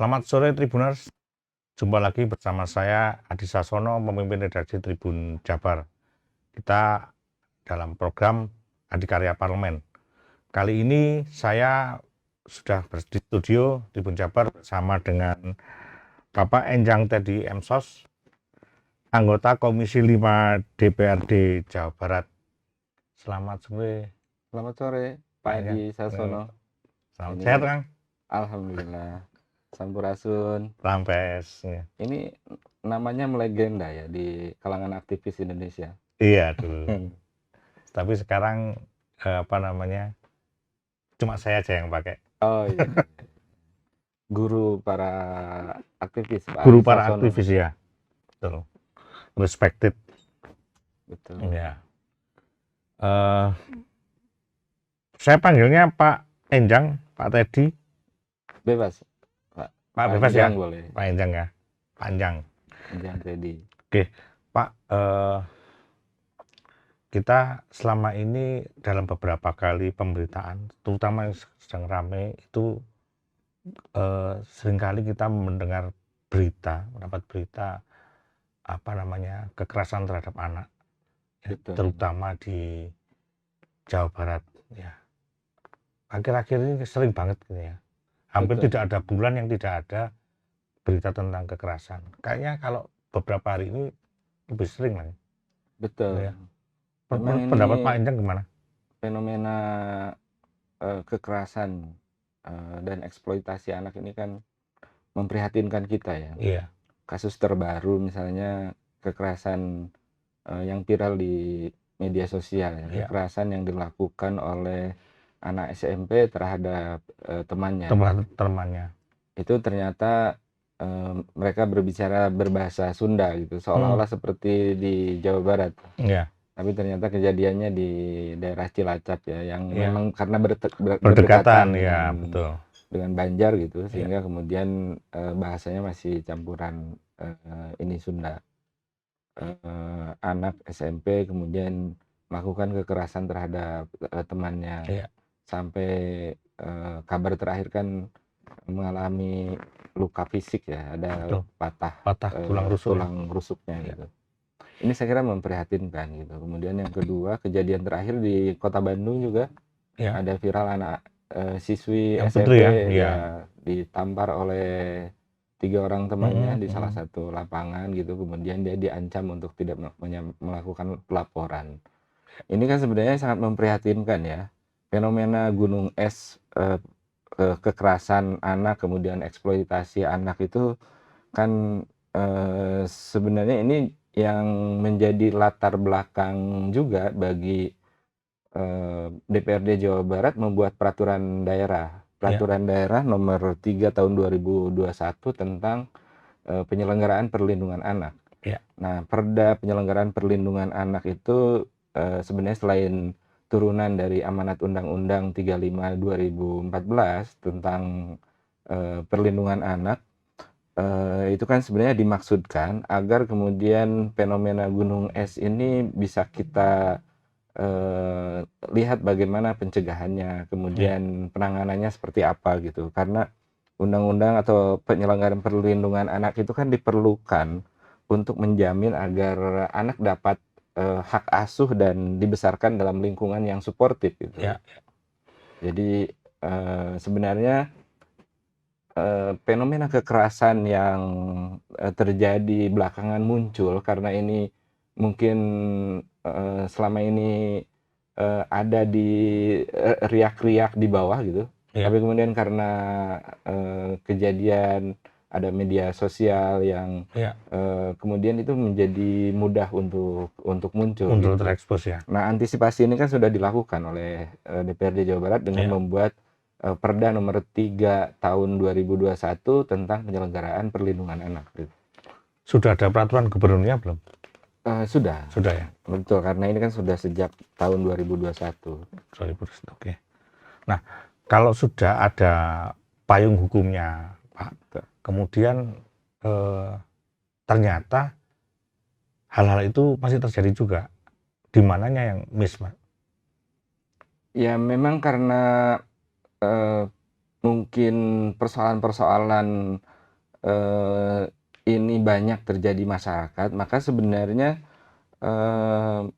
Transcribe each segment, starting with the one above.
Selamat sore Tribuners, jumpa lagi bersama saya Adi Sasono, pemimpin redaksi Tribun Jabar. Kita dalam program Adikarya Parlemen. Kali ini saya sudah di studio Tribun Jabar bersama dengan Bapak Enjang Teddy Emsos, anggota Komisi 5 DPRD Jawa Barat. Selamat sore. Selamat sore, Pak Edi Sasono. Selamat sehat, Kang? Alhamdulillah. Sampurasun. Rampes. Ya. Ini namanya melegenda ya di kalangan aktivis Indonesia. Iya dulu. Tapi sekarang cuma saya aja yang pakai. Oh iya. Guru para aktivis, Pak Guru Edi para Sasono. aktivis ya. Betul. Respected. Betul. Ya. Saya panggilnya Pak Enjang, Pak Teddy. Bebas, Pak bebas ya. Boleh. Pak Enjang ya. Panjang. Enjang Teddy. Oke, Pak. Kita selama ini dalam beberapa kali pemberitaan, terutama yang sedang ramai itu seringkali kita mendengar mendapat berita kekerasan terhadap anak, ya, terutama di Jawa Barat. Ya. Akhir-akhir ini sering banget gitu ya. Hampir tidak ada bulan yang tidak ada berita tentang kekerasan. Kayaknya kalau beberapa hari ini lebih sering lah. Betul. Ya. Pendapat Pak Enjang gimana? Fenomena kekerasan dan eksploitasi anak ini kan memprihatinkan kita ya. Iya. Kasus terbaru misalnya kekerasan yang viral di media sosial ya. Iya. Kekerasan yang dilakukan oleh anak SMP terhadap temannya. Itu ternyata mereka berbicara berbahasa Sunda gitu, seolah-olah seperti di Jawa Barat. Iya. Tapi ternyata kejadiannya di daerah Cilacap ya, yang memang karena berdekatan ya, betul. Dengan Banjar gitu, sehingga kemudian bahasanya masih campuran ini Sunda. Anak SMP kemudian melakukan kekerasan terhadap temannya, sampai kabar terakhir kan mengalami luka fisik ya, ada patah tulang rusuknya gitu. Ini saya kira memprihatinkan gitu. Kemudian yang kedua, kejadian terakhir di Kota Bandung juga ada viral anak siswi yang SMP ya ditampar oleh 3 orang temannya di salah satu lapangan gitu. Kemudian dia diancam untuk tidak melakukan pelaporan. Ini kan sebenarnya sangat memprihatinkan ya. Fenomena gunung es, kekerasan anak, kemudian eksploitasi anak itu kan sebenarnya ini yang menjadi latar belakang juga bagi DPRD Jawa Barat membuat peraturan daerah nomor 3 tahun 2021 tentang penyelenggaraan perlindungan anak. Nah, Perda penyelenggaraan perlindungan anak itu sebenarnya selain turunan dari amanat Undang-Undang 35 2014 tentang perlindungan anak, itu kan sebenarnya dimaksudkan agar kemudian fenomena gunung es ini bisa kita lihat bagaimana pencegahannya, kemudian penanganannya seperti apa gitu. Karena undang-undang atau penyelenggaraan perlindungan anak itu kan diperlukan untuk menjamin agar anak dapat hak asuh dan dibesarkan dalam lingkungan yang suportif gitu. Jadi sebenarnya fenomena kekerasan yang terjadi belakangan muncul karena ini mungkin selama ini ada di riak-riak di bawah gitu. Tapi kemudian karena kejadian ada media sosial yang kemudian itu menjadi mudah untuk muncul. Untuk terekspos ya. Nah, antisipasi ini kan sudah dilakukan oleh DPRD Jawa Barat dengan membuat Perda nomor 3 tahun 2021 tentang penyelenggaraan perlindungan anak. Sudah ada peraturan gubernurnya belum? Sudah ya. Betul, karena ini kan sudah sejak tahun 2021. Oke. Nah, kalau sudah ada payung hukumnya, Pak, kemudian ternyata hal-hal itu masih terjadi juga. Di mananya yang miss, Pak? Ya, memang karena mungkin persoalan-persoalan eee, ini banyak terjadi masyarakat, maka sebenarnya,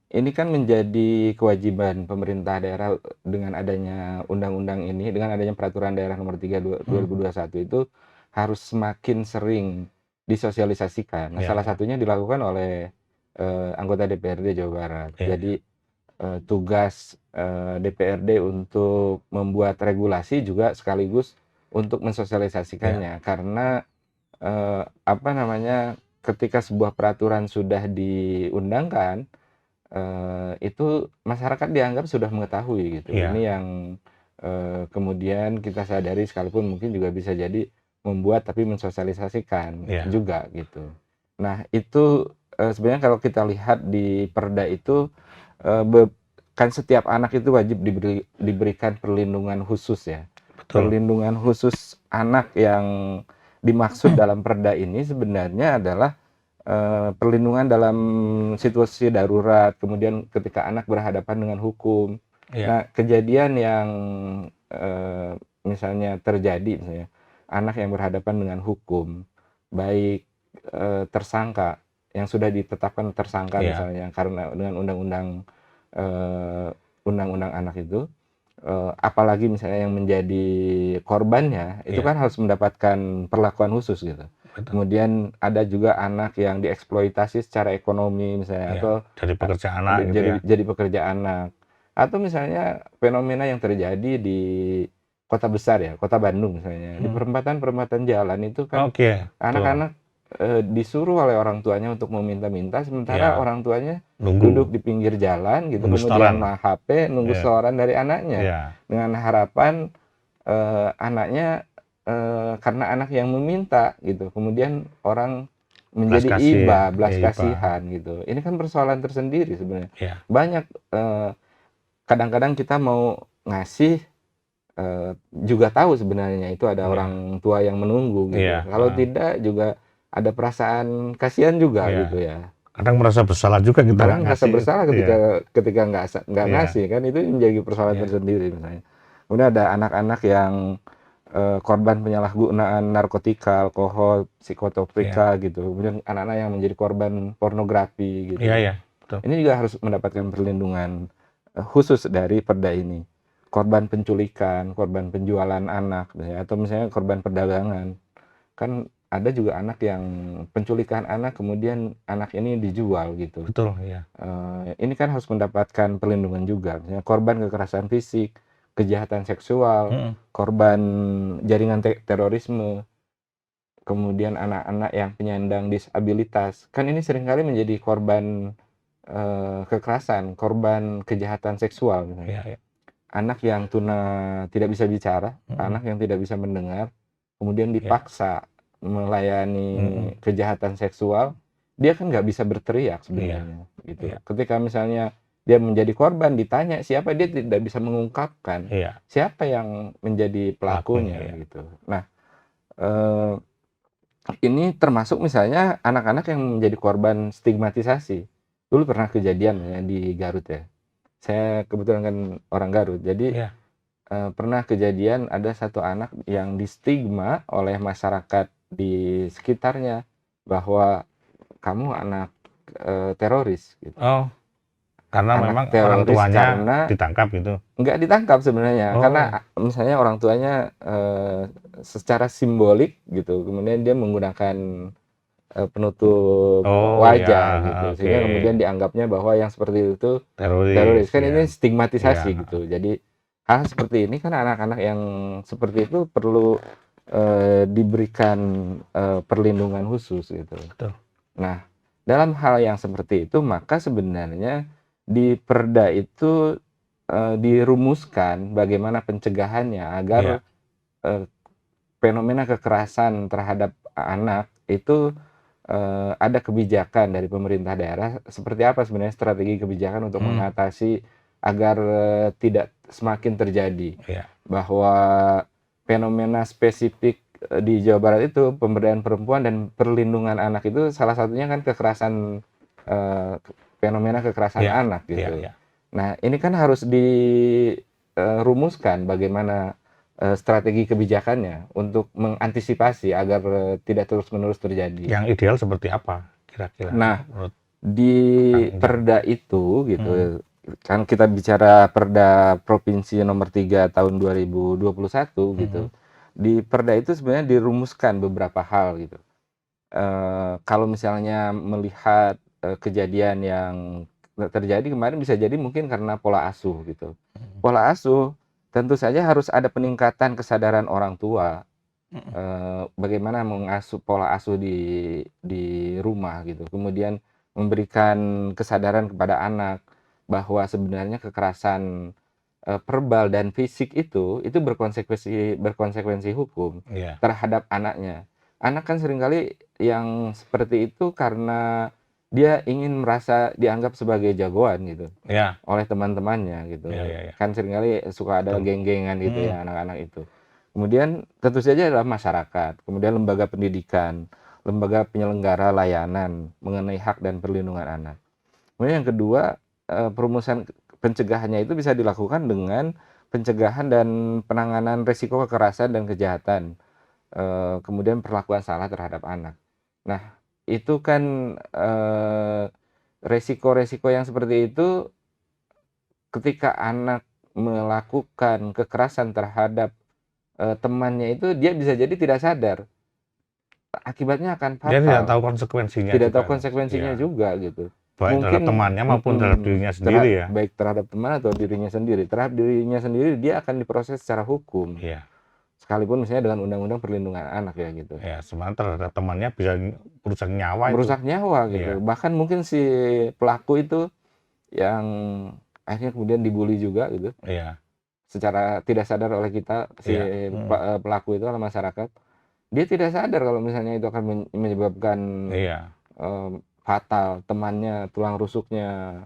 ini kan menjadi kewajiban pemerintah daerah dengan adanya undang-undang ini, dengan adanya Peraturan Daerah Nomor 3 Mhm. 2021 itu harus semakin sering disosialisasikan. Nah, Iya salah iya. satunya dilakukan oleh, anggota DPRD Jawa Barat. Iya iya. Jadi, tugas, DPRD untuk membuat regulasi juga sekaligus untuk Iya. mensosialisasikannya. Karena, apa namanya, ketika sebuah peraturan sudah diundangkan, itu masyarakat dianggap sudah mengetahui gitu. Ini Iya. yang, kemudian kita sadari sekalipun mungkin juga bisa jadi membuat tapi mensosialisasikan Iya. juga gitu. Nah itu, sebenarnya kalau kita lihat di Perda itu, kan setiap anak itu wajib diberikan perlindungan khusus ya. Betul. Perlindungan khusus anak yang dimaksud dalam Perda ini sebenarnya adalah, perlindungan dalam situasi darurat, kemudian ketika anak berhadapan dengan hukum. Iya. Nah, kejadian yang, misalnya terjadi misalnya, anak yang berhadapan dengan hukum, baik, tersangka yang sudah ditetapkan tersangka Iya. misalnya karena dengan eee, undang-undang anak itu, apalagi misalnya yang menjadi korbannya, itu Iya. kan harus mendapatkan perlakuan khusus gitu. Betul. Kemudian ada juga anak yang dieksploitasi secara ekonomi misalnya Iya. atau Jadi a pekerja anak gitu ya. jadi pekerja anak. Atau misalnya fenomena yang terjadi di kota besar ya, kota Bandung misalnya. Di Mhm. perempatan-perempatan jalan itu kan Oke, betul. anak-anak, disuruh oleh orang tuanya untuk meminta-minta, sementara Iya. orang tuanya duduk Nunggu. di pinggir jalan gitu, Nunggu kemudian setoran. HP, nunggu Iya. setoran dari anaknya. Iya. Dengan harapan, anaknya, karena anak yang meminta gitu, kemudian orang Belas menjadi kasih ya. iba, Iya, belas IPA. kasihan gitu. Ini kan persoalan tersendiri sebenarnya. Iya. Banyak, kadang-kadang kita mau ngasih, juga tahu sebenarnya itu ada Iya. orang tua yang menunggu gitu. Iya, Kalau heeh. tidak juga ada perasaan kasihan juga gitu Iya. ya. Kadang merasa bersalah juga kita nggak Kadang merasa ngasih. bersalah Iya. ketika nggak Iya. ngasih kan, itu menjadi persoalan Iya. tersendiri misalnya. Kemudian ada anak-anak yang, korban penyalahgunaan narkotika, alkohol, Iya. psikotropika gitu. Kemudian anak-anak yang menjadi korban pornografi Iya gitu. iya. Betul. Ini juga harus mendapatkan perlindungan, khusus dari Perda ini. Korban penculikan, korban penjualan anak ya, atau misalnya korban perdagangan. Kan ada juga anak yang penculikan anak, kemudian anak ini dijual gitu. Betul, iya. Ini kan harus mendapatkan perlindungan juga, misalnya korban kekerasan fisik, kejahatan seksual, Mhm. korban jaringan terorisme, kemudian anak-anak yang penyandang disabilitas. Kan ini seringkali menjadi korban, kekerasan, korban kejahatan seksual misalnya. Iya iya. Anak yang tidak bisa bicara, Mhm. anak yang tidak bisa mendengar, kemudian Iya. dipaksa melayani Mhm. kejahatan seksual, dia kan nggak bisa berteriak Iya. sebenarnya, gitu. Iya. Ketika misalnya dia menjadi korban, ditanya siapa, dia tidak bisa mengungkapkan Iya. siapa yang menjadi Pelakunya, pelakunya, iya. gitu. Nah, eee, ini termasuk misalnya anak-anak yang menjadi korban stigmatisasi. Dulu pernah kejadian ya di Garut ya, saya kebetulan kan orang Garut, jadi Iya. pernah kejadian ada satu anak yang distigma oleh masyarakat di sekitarnya bahwa kamu anak, teroris gitu. Oh, karena Anak memang orang teroris tuanya karena ditangkap gitu? nggak ditangkap sebenarnya, Oh. karena misalnya orang tuanya, secara simbolik gitu, kemudian dia menggunakan, penutup Oh, ya, wajah heeh, gitu, oke. sehingga kemudian dianggapnya bahwa yang seperti itu Teroris, teroris. Kan iya. ini Iya, stigmatisasi heeh. gitu. Jadi hal seperti ini kan anak-anak yang seperti itu perlu, diberikan, perlindungan khusus gitu. Betul. Nah, dalam hal yang seperti itu maka sebenarnya di Perda itu, dirumuskan bagaimana pencegahannya agar, Iya. eee, fenomena kekerasan terhadap anak itu, ada kebijakan dari pemerintah daerah seperti apa sebenarnya strategi kebijakan untuk Mmm. mengatasi agar, tidak semakin terjadi. Iya. Bahwa fenomena spesifik, di Jawa Barat itu pemberdayaan perempuan dan perlindungan anak itu salah satunya kan kekerasan, fenomena kekerasan Iya. anak Iya gitu. iya. Nah, ini kan harus dirumuskan bagaimana strategi kebijakannya untuk mengantisipasi agar tidak terus-menerus terjadi. Yang ideal seperti apa kira-kira Nah, menurut di Kang Injar? Perda itu gitu, kan kita bicara Perda Provinsi nomor 3 tahun 2021 gitu. Di Perda itu sebenarnya dirumuskan beberapa hal gitu. Kalau misalnya melihat kejadian yang terjadi kemarin bisa jadi mungkin karena pola asuh gitu. Pola asuh tentu saja harus ada peningkatan kesadaran orang tua bagaimana mengasuh pola asuh di rumah gitu. Kemudian memberikan kesadaran kepada anak bahwa sebenarnya kekerasan verbal dan fisik itu berkonsekuensi hukum Iya, terhadap anaknya. Anak kan seringkali yang seperti itu karena dia ingin merasa dianggap sebagai jagoan gitu iya, oleh teman-temannya gitu. iya, iya, iya, Kan seringkali suka ada betul. geng-gengan gitu ya anak-anak itu. Kemudian tentu saja adalah masyarakat, kemudian lembaga pendidikan, lembaga penyelenggara layanan mengenai hak dan perlindungan anak. Kemudian yang kedua, perumusan pencegahannya itu bisa dilakukan dengan pencegahan dan penanganan resiko kekerasan dan kejahatan, kemudian perlakuan salah terhadap anak. Nah, itu kan, resiko-resiko yang seperti itu ketika anak melakukan kekerasan terhadap, temannya itu dia bisa jadi tidak sadar, akibatnya akan Dia tidak fatal, tahu konsekuensinya tidak juga, tahu Mas. konsekuensinya Iya, juga gitu. baik terhadap Mungkin temannya maupun terhadap dirinya sendiri ya. baik terhadap teman atau dirinya sendiri. Terhadap dirinya sendiri dia akan diproses secara hukum, Iya, sekalipun misalnya dengan Undang-Undang Perlindungan Anak ya gitu. iya, sementara terhadap temannya bisa merusak nyawa itu. Merusak nyawa gitu. Iya, Bahkan mungkin si pelaku itu yang akhirnya kemudian dibully juga gitu, iya, secara tidak sadar oleh kita, si iya, pelaku itu oleh masyarakat, dia tidak sadar kalau misalnya itu akan menyebabkan, iya, fatal, temannya tulang rusuknya,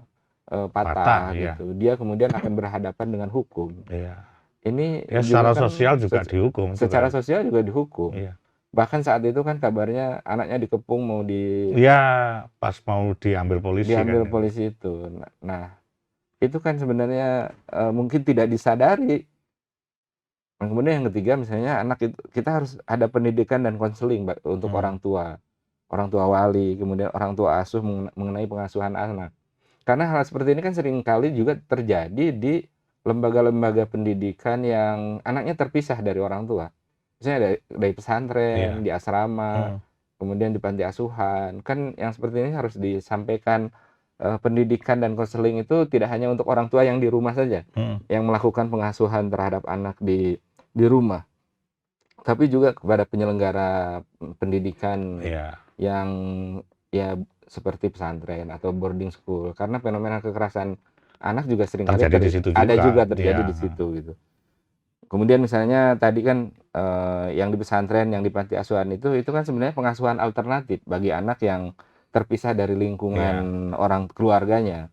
patah, patah iya, gitu. Dia kemudian akan berhadapan dengan hukum. iya. Ini Ya juga secara kan sosial juga dihukum itu secara berarti. sosial juga dihukum. Iya. Bahkan saat itu kan kabarnya anaknya dikepung mau Iya, pas mau diambil polisi kan diambil itu. polisi itu. Nah, itu kan sebenarnya, mungkin tidak disadari. Nah, kemudian yang ketiga misalnya anak itu kita harus ada pendidikan dan konseling untuk orang tua wali, kemudian orang tua asuh mengenai pengasuhan anak. Karena hal seperti ini kan seringkali juga terjadi di lembaga-lembaga pendidikan yang anaknya terpisah dari orang tua. Misalnya dari pesantren, Iya, di asrama, mhm, kemudian di panti asuhan. Kan yang seperti ini harus disampaikan, pendidikan dan konseling itu tidak hanya untuk orang tua yang di rumah saja, mhm, yang melakukan pengasuhan terhadap anak di rumah, tapi juga kepada penyelenggara, pendidikan iya, yang ya seperti pesantren atau boarding school. Karena fenomena kekerasan anak juga seringkali terjadi di situ ada juga, juga iya, terjadi di situ gitu. Kemudian misalnya tadi kan, yang di pesantren, yang di panti asuhan itu kan sebenarnya pengasuhan alternatif bagi anak yang terpisah dari iya, lingkungan orang keluarganya.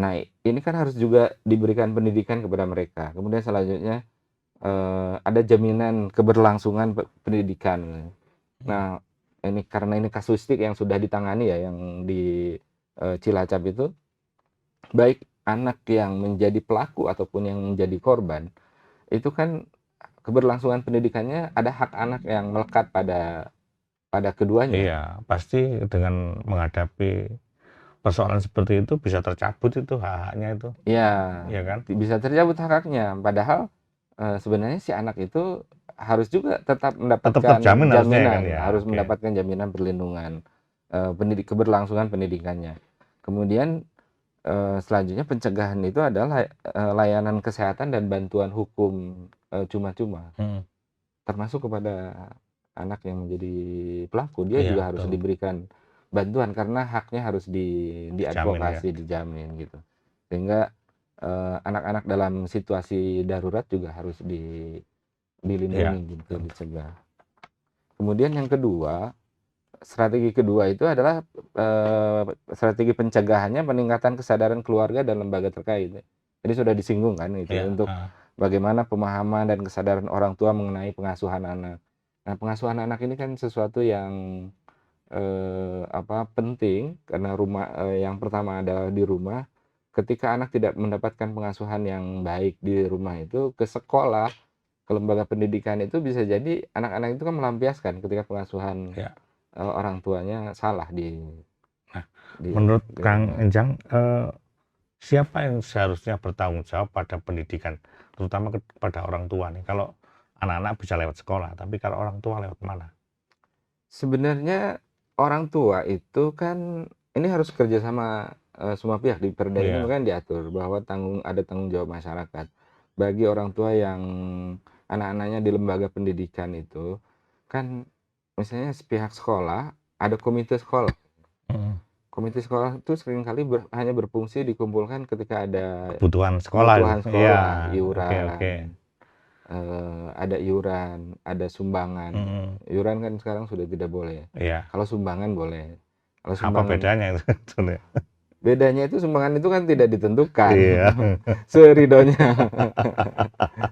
Nah, ini kan harus juga diberikan pendidikan kepada mereka. Kemudian selanjutnya, ada jaminan keberlangsungan pendidikan. mhm, Nah, ini karena ini kasuistik yang sudah ditangani ya, yang di, Cilacap itu, baik anak yang menjadi pelaku ataupun yang menjadi korban, itu kan keberlangsungan pendidikannya ada hak anak yang melekat pada keduanya. iya, pasti dengan menghadapi persoalan seperti itu bisa tercabut itu hak-haknya itu, Ya, iya kan? bisa tercabut hak-haknya. Padahal, sebenarnya si anak itu harus juga tetap Tetap mendapatkan terjamin harusnya ya kan jaminan, ya, harus oke, mendapatkan jaminan perlindungan, keberlangsungan pendidikannya. Kemudian, selanjutnya pencegahan itu adalah, layanan kesehatan dan bantuan hukum, cuma-cuma, mhm, termasuk kepada anak yang menjadi pelaku. Dia iya juga harus betul, diberikan bantuan karena haknya harus dijamin ya, diadvokasi, dijamin gitu. Sehingga, anak-anak dalam situasi darurat juga harus iya, dilindungi gitu, betul, dicegah. Kemudian yang kedua, strategi kedua itu adalah, strategi pencegahannya peningkatan kesadaran keluarga dan lembaga terkait. Jadi sudah disinggung kan gitu ya, iya, untuk bagaimana pemahaman dan kesadaran orang tua mengenai pengasuhan anak. Nah, pengasuhan anak ini kan sesuatu yang, penting karena yang pertama adalah di rumah. Ketika anak tidak mendapatkan pengasuhan yang baik di rumah itu, ke sekolah, lembaga pendidikan itu bisa jadi anak-anak itu kan melampiaskan ketika pengasuhan Ya. orang tuanya salah Nah, di menurut Kang lingkungan. Enjang, siapa yang seharusnya bertanggung jawab pada pendidikan, terutama kepada orang tua nih? Kalau anak-anak bisa lewat sekolah, tapi kalau orang tua lewat mana? Sebenarnya orang tua itu kan ini harus kerja sama, semua pihak di Perda ini Iya, makanya diatur bahwa ada tanggung jawab masyarakat. Bagi orang tua yang anak-anaknya di lembaga pendidikan itu, kan misalnya pihak sekolah, ada komite sekolah. mhm, Komite sekolah itu seringkali hanya berfungsi dikumpulkan ketika ada kebutuhan sekolah itu. kebutuhan Iya, sekolah, oke iuran, oke, ada iuran, ada sumbangan. mhm, Iuran kan sekarang sudah tidak boleh ya. iya. Kalau sumbangan boleh. Kalau Apa sumbangan bedanya itu sebetulnya? bedanya itu sumbangan itu kan tidak ditentukan, Iya, seridhonya,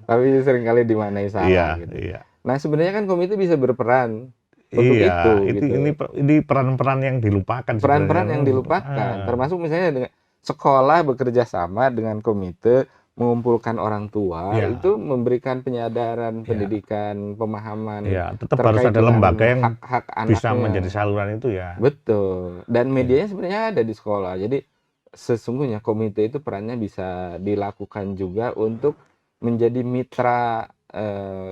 tapi seringkali dimaknai iya salah gitu. iya. Nah sebenarnya kan komite bisa berperan untuk Iya, itu itu gitu. ini peran-peran yang dilupakan sebenarnya. Peran-peran yang dilupakan, termasuk misalnya dengan sekolah bekerja sama dengan komite, mengumpulkan orang tua, Iya itu memberikan penyadaran, iya pendidikan, pemahaman iya, tetap harus terkait ada lembaga dengan yang hak-hak bisa menjadi anaknya. saluran itu ya. Betul, dan Iya medianya sebenarnya ada di sekolah. Jadi sesungguhnya komite itu perannya bisa dilakukan juga untuk menjadi mitra,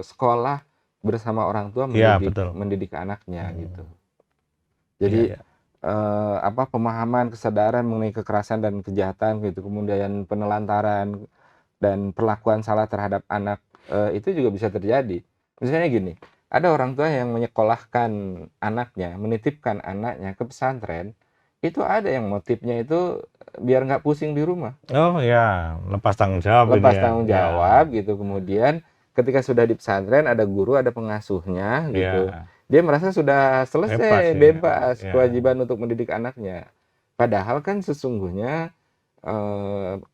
sekolah bersama orang tua iya, mendidik betul. mendidik anaknya Mhm, gitu. iya Jadi iya pemahaman, kesadaran mengenai kekerasan dan kejahatan gitu, kemudian penelantaran dan perlakuan salah terhadap anak, itu juga bisa terjadi. Misalnya gini, ada orang tua yang menyekolahkan anaknya, menitipkan anaknya ke pesantren, itu ada yang motifnya itu biar nggak pusing di rumah, oh ya, lepas tanggung jawab ini lepas ya. tanggung Iya jawab gitu. Kemudian ketika sudah di pesantren ada guru, ada pengasuhnya gitu, iya, dia merasa sudah bebas selesai, ini. bebas Iya kewajiban untuk mendidik anaknya. Padahal kan sesungguhnya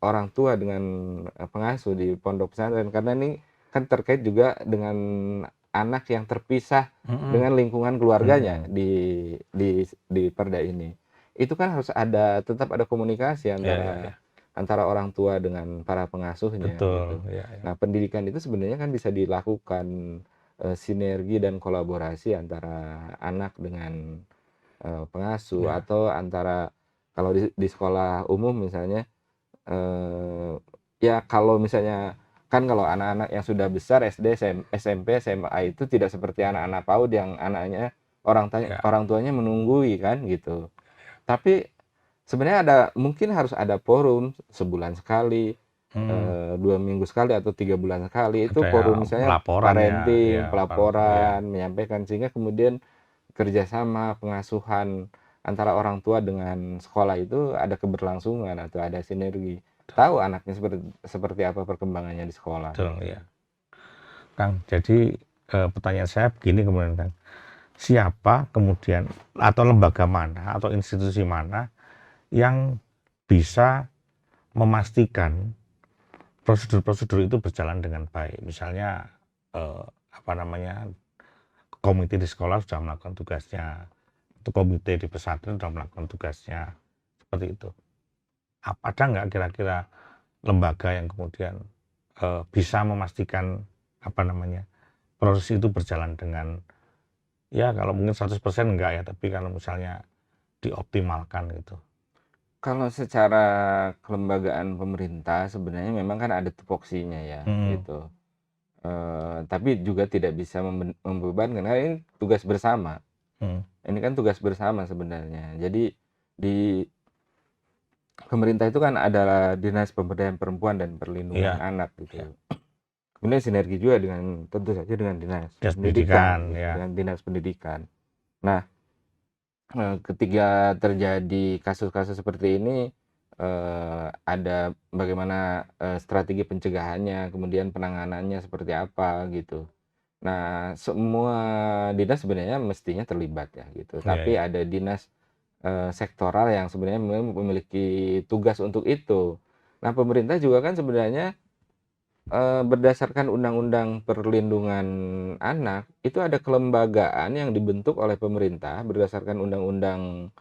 orang tua dengan, pengasuh di pondok pesantren karena ini kan terkait juga dengan anak yang terpisah mhm dengan lingkungan keluarganya mhm, di Perda ini. Itu kan harus ada tetap ada komunikasi iya iya antara iya, antara orang tua dengan para pengasuhnya gitu. betul, iya iya, Nah, pendidikan itu sebenarnya kan bisa dilakukan, sinergi dan kolaborasi antara anak dengan, pengasuh iya, atau antara kalau di sekolah umum misalnya, ya kalau misalnya kan kalau anak-anak yang sudah besar SD, SMP, SMA itu tidak seperti anak-anak PAUD yang anaknya iya, orang tuanya menunggui kan gitu. Tapi sebenarnya mungkin harus ada forum sebulan sekali, mhm, 2 minggu sekali atau 3 bulan sekali itu ada ya forum misalnya pelaporan ya, iya, parenting, iya, pelaporan, menyampaikan sehingga kemudian kerjasama pengasuhan antara orang tua dengan sekolah itu ada keberlangsungan atau ada sinergi. Tahu anaknya seperti seperti apa perkembangannya di sekolah betul, gitu. iya. Kang, jadi, pertanyaan saya begini kemudian Kang, siapa kemudian atau lembaga mana atau institusi mana yang bisa memastikan prosedur-prosedur itu berjalan dengan baik? Misalnya, apa namanya, komite di sekolah sudah melakukan tugasnya, atau komite di pesantren sudah melakukan tugasnya, seperti itu. Ada nggak kira-kira lembaga yang kemudian, bisa memastikan, apa namanya, proses itu berjalan dengan ya kalau mungkin 100% enggak ya, tapi kalau misalnya dioptimalkan gitu. Kalau secara kelembagaan pemerintah sebenarnya memang kan ada tupoksinya ya Mhm, gitu, tapi juga tidak bisa membebankan karena ini tugas bersama. mhm, Ini kan tugas bersama sebenarnya. Jadi di pemerintah itu kan ada Dinas Pemberdayaan Perempuan dan Perlindungan iya Anak iya, gitu. Kemudian sinergi juga dengan tentu saja dengan Dinas dinas Pendidikan pendidikan, gitu, ya, dengan Dinas Pendidikan. Nah, ketika terjadi kasus-kasus seperti ini, ada bagaimana, strategi pencegahannya, kemudian penanganannya seperti apa gitu. Nah, semua dinas sebenarnya mestinya terlibat ya gitu, iya tapi iya, ada dinas, sektoral yang sebenarnya memiliki tugas untuk itu. Nah, pemerintah juga kan sebenarnya, berdasarkan Undang-Undang Perlindungan Anak, itu ada kelembagaan yang dibentuk oleh pemerintah berdasarkan Undang-Undang,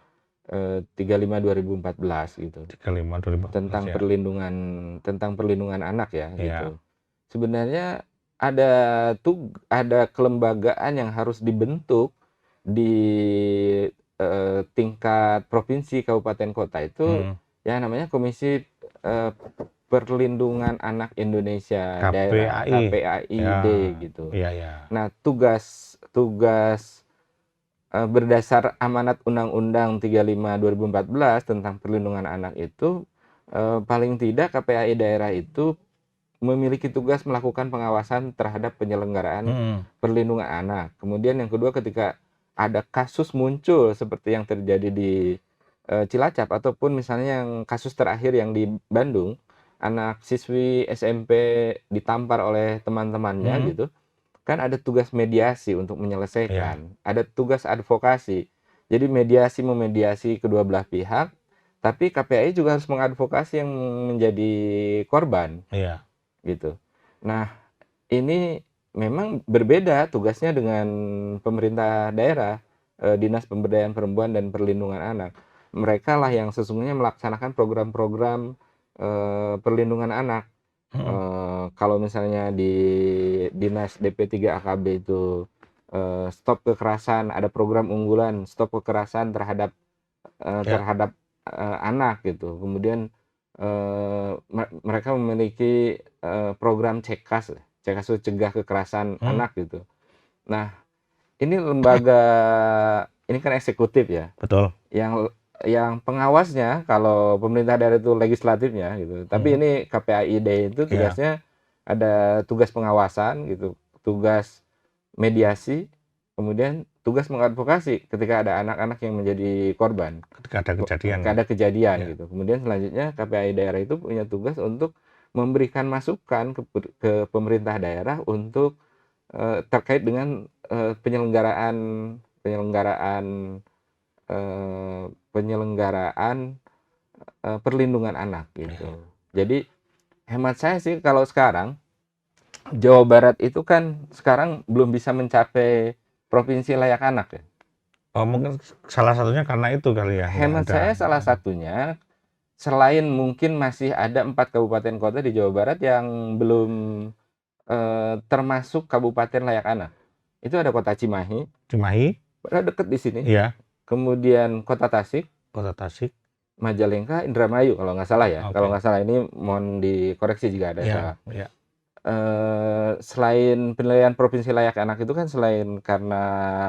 35 2014 gitu, 35 2014 tentang ya, perlindungan anak ya iya, gitu. Sebenarnya ada kelembagaan yang harus dibentuk di tingkat provinsi, kabupaten, kota itu yang namanya Komisi Perlindungan Anak Indonesia Daerah, KPAI. KPAID Ya, gitu. iya, iya. Nah, tugas berdasar amanat Undang-Undang 35 2014 tentang perlindungan anak itu, paling tidak KPAI daerah itu memiliki tugas melakukan pengawasan terhadap penyelenggaraan perlindungan anak. Kemudian yang kedua, ketika ada kasus muncul seperti yang terjadi di Cilacap, ataupun misalnya yang kasus terakhir yang di Bandung, anak siswi SMP ditampar oleh teman-temannya gitu, kan ada tugas mediasi untuk menyelesaikan, ada tugas advokasi. Jadi memediasi kedua belah pihak, tapi KPAI juga harus mengadvokasi yang menjadi korban. Iya. Gitu. Nah, ini memang berbeda tugasnya dengan pemerintah daerah, Dinas Pemberdayaan Perempuan dan Perlindungan Anak. Mereka lah yang sesungguhnya melaksanakan program-program perlindungan anak. Kalau misalnya di Dinas DP3 AKB itu stop kekerasan, ada program unggulan stop kekerasan terhadap anak gitu. Kemudian mereka memiliki program CKAS itu cegah kekerasan anak gitu. Nah, ini lembaga, ini kan eksekutif ya. Betul. Yang pengawasnya kalau pemerintah daerah itu legislatifnya gitu. Tapi ini KPAID itu tugasnya ada tugas pengawasan gitu, tugas mediasi, kemudian tugas mengadvokasi ketika ada anak-anak yang menjadi korban. Ketika ada kejadian gitu. Kemudian selanjutnya KPAI daerah itu punya tugas untuk memberikan masukan ke pemerintah daerah untuk terkait dengan penyelenggaraan perlindungan anak gitu. Jadi hemat saya sih kalau sekarang Jawa Barat itu kan sekarang belum bisa mencapai provinsi layak anak ya. Oh, mungkin salah satunya karena itu kali ya. Hemat saya salah satunya, selain mungkin masih ada 4 kabupaten kota di Jawa Barat yang belum termasuk kabupaten layak anak. Itu ada kota Cimahi. Padahal deket di sini. Iya. Kemudian kota Tasik. Majalengka, Indramayu kalau nggak salah ya. Kalau nggak salah, ini mohon dikoreksi jika ada salah. Iya. Selain penilaian provinsi layak anak itu kan selain karena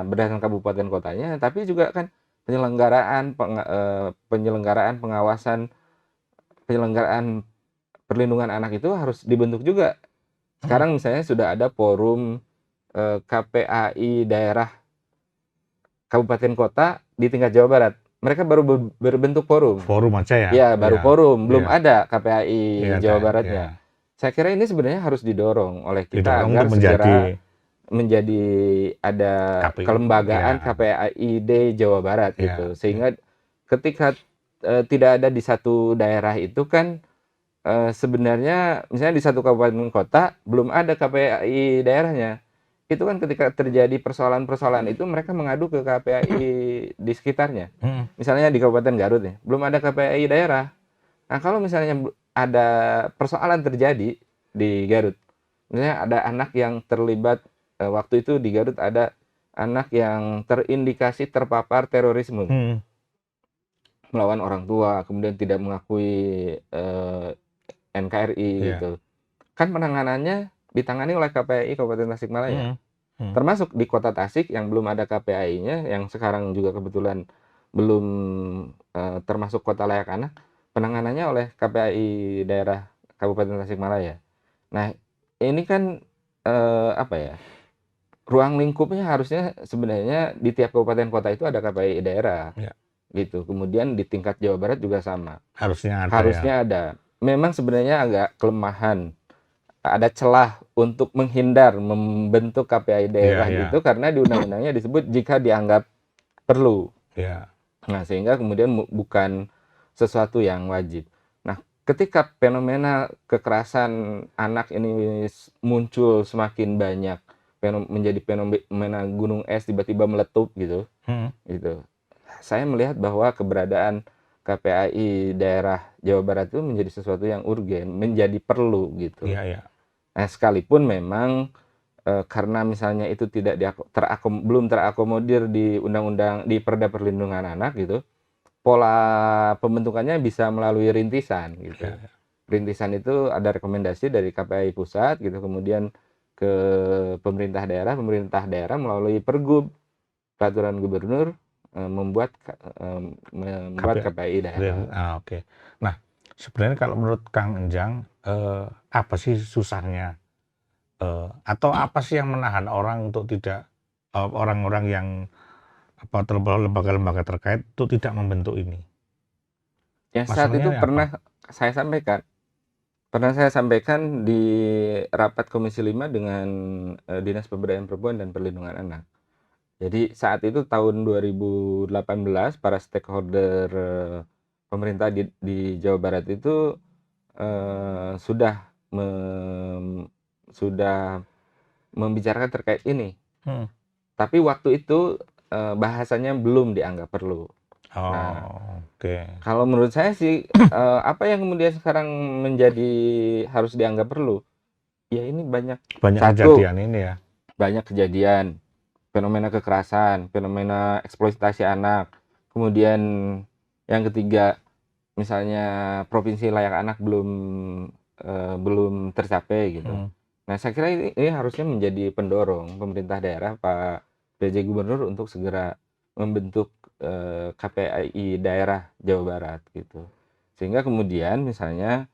berdasarkan kabupaten kotanya, tapi juga kan penyelenggaraan pengawasan penyelenggaraan perlindungan anak itu harus dibentuk juga. Sekarang misalnya sudah ada forum KPAI daerah kabupaten kota di tingkat Jawa Barat. Mereka baru berbentuk forum. Forum aja ya? Ya, baru forum. Belum ada KPAI Jawa Baratnya. Saya kira ini sebenarnya harus didorong oleh kita agar segera menjadi ada kelembagaan KPAID Jawa Barat gitu. Sehingga ketika tidak ada di satu daerah itu kan sebenarnya misalnya di satu kabupaten kota belum ada KPAI daerahnya. Itu kan ketika terjadi persoalan-persoalan itu mereka mengadu ke KPAI di sekitarnya. Misalnya di Kabupaten Garut nih, belum ada KPAI daerah. Nah, kalau misalnya ada persoalan terjadi di Garut, misalnya ada anak yang terlibat, waktu itu di Garut ada anak yang terindikasi terpapar terorisme, melawan orang tua, kemudian tidak mengakui NKRI gitu. Kan penanganannya ditangani oleh KPAI Kabupaten Tasikmalaya. Termasuk di Kota Tasik yang belum ada KPAI-nya, yang sekarang juga kebetulan belum termasuk kota layak anak, penanganannya oleh KPAI daerah Kabupaten Tasikmalaya. Nah, ini kan ruang lingkupnya harusnya sebenarnya di tiap kabupaten kota itu ada KPAI daerah. Gitu. Kemudian di tingkat Jawa Barat juga sama. Harusnya ada. Memang sebenarnya agak kelemahan. Ada celah untuk menghindar membentuk KPAI daerah gitu karena di undang-undangnya disebut jika dianggap perlu. Nah, sehingga kemudian bukan sesuatu yang wajib. Nah, ketika fenomena kekerasan anak ini muncul semakin banyak, menjadi fenomena gunung es tiba-tiba meletup gitu. Gitu. Saya melihat bahwa keberadaan KPAI daerah Jawa Barat itu menjadi sesuatu yang urgen, menjadi perlu gitu. Nah, sekalipun memang karena misalnya itu tidak belum terakomodir di undang-undang di Perda Perlindungan Anak gitu, pola pembentukannya bisa melalui rintisan gitu. Ya, Rintisan itu ada rekomendasi dari KPI pusat gitu, kemudian ke pemerintah daerah melalui Pergub, peraturan gubernur, membuat KPI. KPI daerah. Oke. Nah, sebenarnya kalau menurut Kang Enjang, apa sih susahnya? Atau apa sih yang menahan orang untuk tidak, orang-orang yang lembaga-lembaga terkait itu tidak membentuk ini? Yang saat Masalahnya itu ini apa? pernah saya sampaikan di rapat Komisi 5 dengan Dinas Pemberdayaan Perempuan dan Perlindungan Anak. Jadi saat itu tahun 2018 para stakeholder pemerintah di Jawa Barat itu sudah sudah membicarakan terkait ini. Hmm. Tapi waktu itu bahasanya belum dianggap perlu. Nah, Oke. kalau menurut saya sih apa yang kemudian sekarang menjadi harus dianggap perlu? Ya ini Banyak satu, kejadian ini ya. banyak kejadian, fenomena kekerasan, fenomena eksploitasi anak. Kemudian yang ketiga, misalnya provinsi layak anak belum tercapai gitu. Hmm. Nah, saya kira ini harusnya menjadi pendorong pemerintah daerah, Pak PJ Gubernur untuk segera membentuk KPI daerah Jawa Barat gitu. Sehingga kemudian misalnya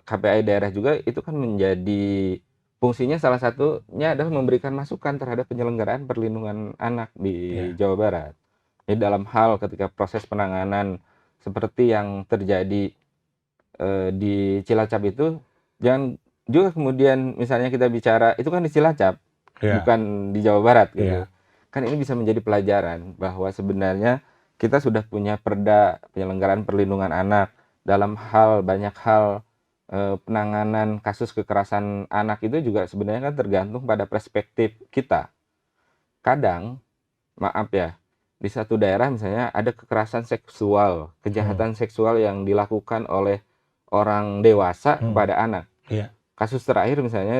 KPI daerah juga itu kan menjadi fungsinya salah satunya adalah memberikan masukan terhadap penyelenggaraan perlindungan anak di Ya. Jawa Barat. Jadi dalam hal ketika proses penanganan seperti yang terjadi di Cilacap itu, jangan juga kemudian misalnya kita bicara itu kan di Cilacap, Ya. bukan di Jawa Barat gitu. Ya. Kan ini bisa menjadi pelajaran bahwa sebenarnya kita sudah punya Perda penyelenggaraan perlindungan anak dalam banyak hal penanganan kasus kekerasan anak itu juga sebenarnya kan tergantung pada perspektif kita. Kadang, maaf ya, di satu daerah misalnya ada kekerasan seksual, kejahatan seksual yang dilakukan oleh orang dewasa kepada anak. Iya. Kasus terakhir misalnya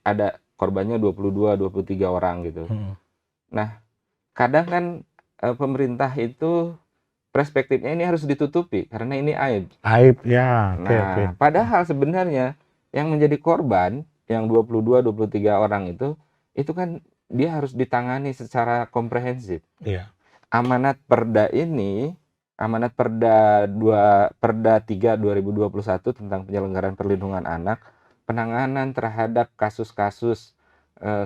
ada korbannya 22, 23 orang gitu. Nah, kadang kan pemerintah itu perspektifnya ini harus ditutupi karena ini aib. Aib ya. Oke. Nah, padahal sebenarnya yang menjadi korban yang 22, 23 orang itu kan dia harus ditangani secara komprehensif. Iya. Amanat Perda 3 2021 tentang penyelenggaraan perlindungan anak, penanganan terhadap kasus-kasus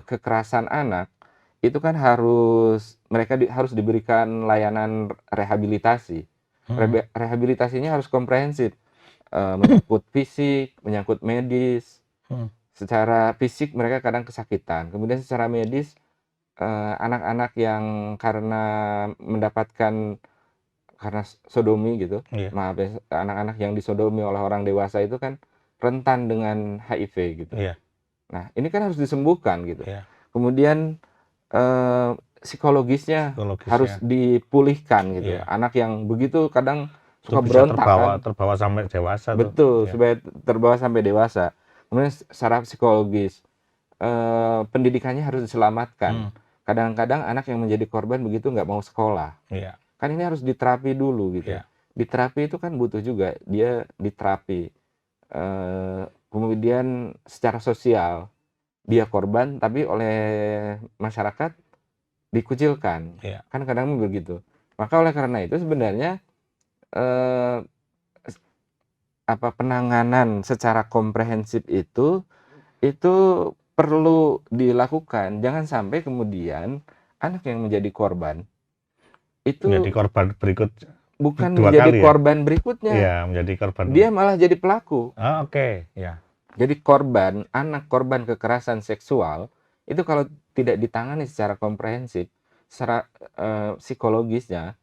kekerasan anak itu kan mereka harus diberikan layanan rehabilitasi. Rehabilitasinya harus komprehensif, menyangkut fisik, menyangkut medis. Secara fisik mereka kadang kesakitan, kemudian secara medis anak-anak yang karena sodomi gitu, maaf ya, anak-anak yang disodomi oleh orang dewasa itu kan rentan dengan HIV gitu. Nah, ini kan harus disembuhkan gitu. Kemudian psikologisnya harus dipulihkan gitu. Anak yang begitu kadang suka berontak kan. Terbawa sampai dewasa. Betul, supaya terbawa sampai dewasa. Kemudian secara psikologis, pendidikannya harus diselamatkan. Kadang-kadang anak yang menjadi korban begitu nggak mau sekolah. Kan ini harus diterapi dulu gitu. Diterapi itu kan butuh juga, dia diterapi. Kemudian secara sosial, dia korban tapi oleh masyarakat dikucilkan. Kan kadang begitu. Maka oleh karena itu sebenarnya penanganan secara komprehensif itu perlu dilakukan. Jangan sampai kemudian anak yang menjadi korban itu menjadi korban bukan menjadi korban ya? berikutnya. Iya, menjadi korban. Dia malah jadi pelaku. Oke, ya. Jadi anak korban kekerasan seksual itu kalau tidak ditangani secara komprehensif, secara psikologisnya,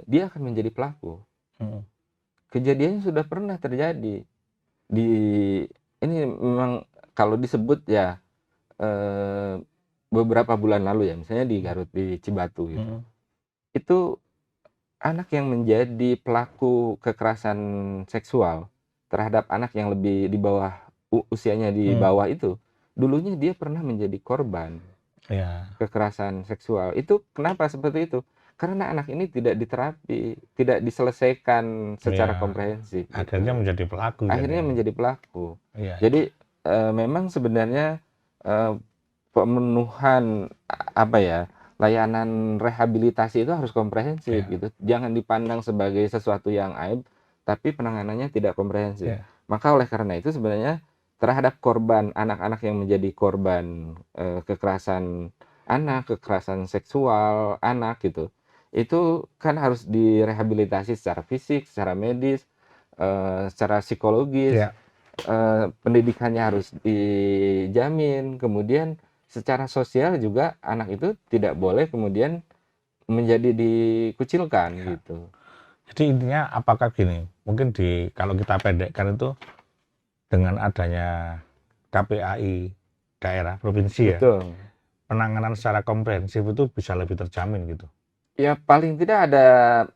dia akan menjadi pelaku. Kejadiannya sudah pernah terjadi ini memang kalau disebut ya beberapa bulan lalu ya, misalnya di Garut, di Cibatu gitu. Itu anak yang menjadi pelaku kekerasan seksual terhadap anak yang lebih di bawah usianya di bawah itu, dulunya dia pernah menjadi korban Ya, kekerasan seksual. Itu kenapa seperti itu? Karena anak ini tidak diterapi, tidak diselesaikan secara ya, komprehensif akhirnya gitu. menjadi pelaku Akhirnya jadinya. menjadi pelaku. Iya, Jadi memang sebenarnya pemenuhan apa ya, layanan rehabilitasi itu harus komprehensif iya, gitu. Jangan dipandang sebagai sesuatu yang aib, tapi penanganannya tidak komprehensif. iya, Maka oleh karena itu sebenarnya terhadap korban anak-anak yang menjadi korban kekerasan anak, kekerasan seksual anak gitu, itu kan harus direhabilitasi secara fisik, secara medis, secara psikologis, iya. pendidikannya harus dijamin, kemudian secara sosial juga anak itu tidak boleh kemudian menjadi dikucilkan Ya. gitu. Jadi intinya apakah gini, mungkin kalau kita pendekkan itu dengan adanya KPAI daerah provinsi ya, Betul. penanganan secara komprehensif itu bisa lebih terjamin gitu. Ya paling tidak ada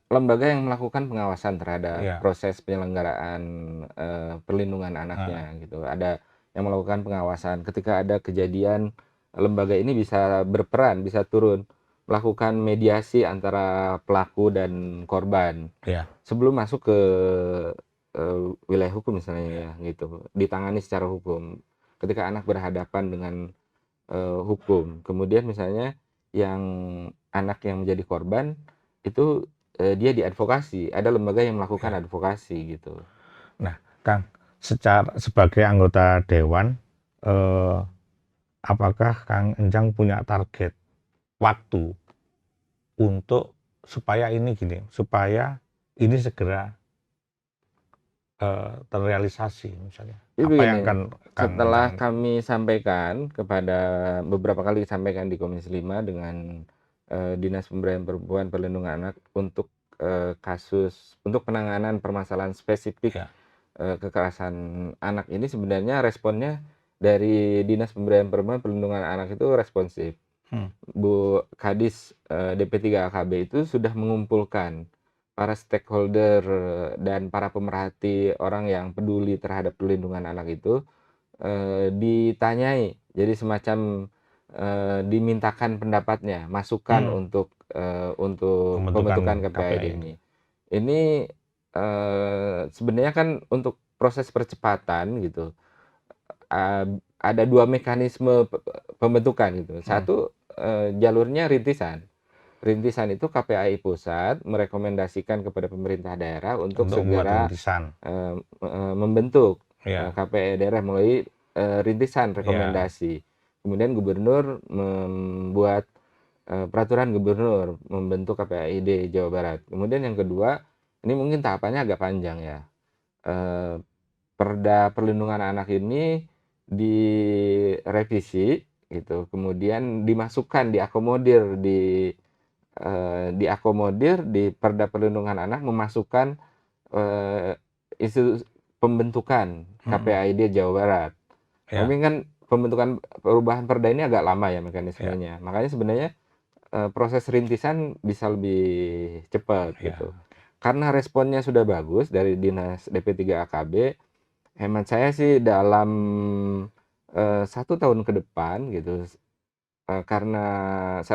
lembaga yang melakukan pengawasan terhadap Iya. proses penyelenggaraan perlindungan Heeh. anaknya gitu. Ada yang melakukan pengawasan. Ketika ada kejadian, lembaga ini bisa berperan, bisa turun melakukan mediasi antara pelaku dan korban Iya. sebelum masuk ke wilayah hukum misalnya ya gitu. Ditangani secara hukum. Ketika anak berhadapan dengan hukum. Kemudian misalnya yang anak yang menjadi korban itu dia diadvokasi, ada lembaga yang melakukan Iya. advokasi gitu. Nah, Kang, sebagai anggota dewan, eh, apakah Kang Enjang punya target waktu untuk supaya ini segera terrealisasi misalnya? Jadi Apa yang begini, akan Kang setelah Enjang? kami sampaikan kepada beberapa kali disampaikan di Komisi 5 dengan Dinas Pemberdayaan Perempuan Perlindungan Anak untuk kasus untuk penanganan permasalahan spesifik Ya. kekerasan anak ini sebenarnya responnya dari Dinas Pemberdayaan Perempuan Perlindungan Anak itu responsif. Hmm. Bu Kadis DP3 AKB itu sudah mengumpulkan para stakeholder dan para pemerhati orang yang peduli terhadap perlindungan anak itu ditanyai. Jadi semacam dimintakan pendapatnya, masukan Hmm. untuk pembentukan Pembentukan KPAID KPI. ini. Ini sebenarnya kan untuk proses percepatan gitu, ada 2 mekanisme pembentukan gitu. Hmm. Satu, jalurnya rintisan. Rintisan itu KPAI pusat merekomendasikan kepada pemerintah daerah untuk Untuk membuat segera rintisan. membentuk Ya. KPAI daerah melalui rintisan Ya. rekomendasi. Kemudian gubernur membuat peraturan gubernur membentuk KPAID Jawa Barat. Kemudian yang kedua, ini mungkin tahapannya agak panjang ya. Perda Perlindungan Anak ini direvisi gitu, kemudian diakomodir di Perda Perlindungan Anak memasukkan isu pembentukan Hmm. KPAID Jawa Barat. Ya. Tapi kan pembentukan perubahan perda ini agak lama ya Ya. mekanismenya. Makanya sebenarnya proses rintisan bisa lebih cepat gitu. Ya. Karena responnya sudah bagus dari Dinas DP3 AKB, hemat saya sih dalam 1 tahun ke depan gitu, karena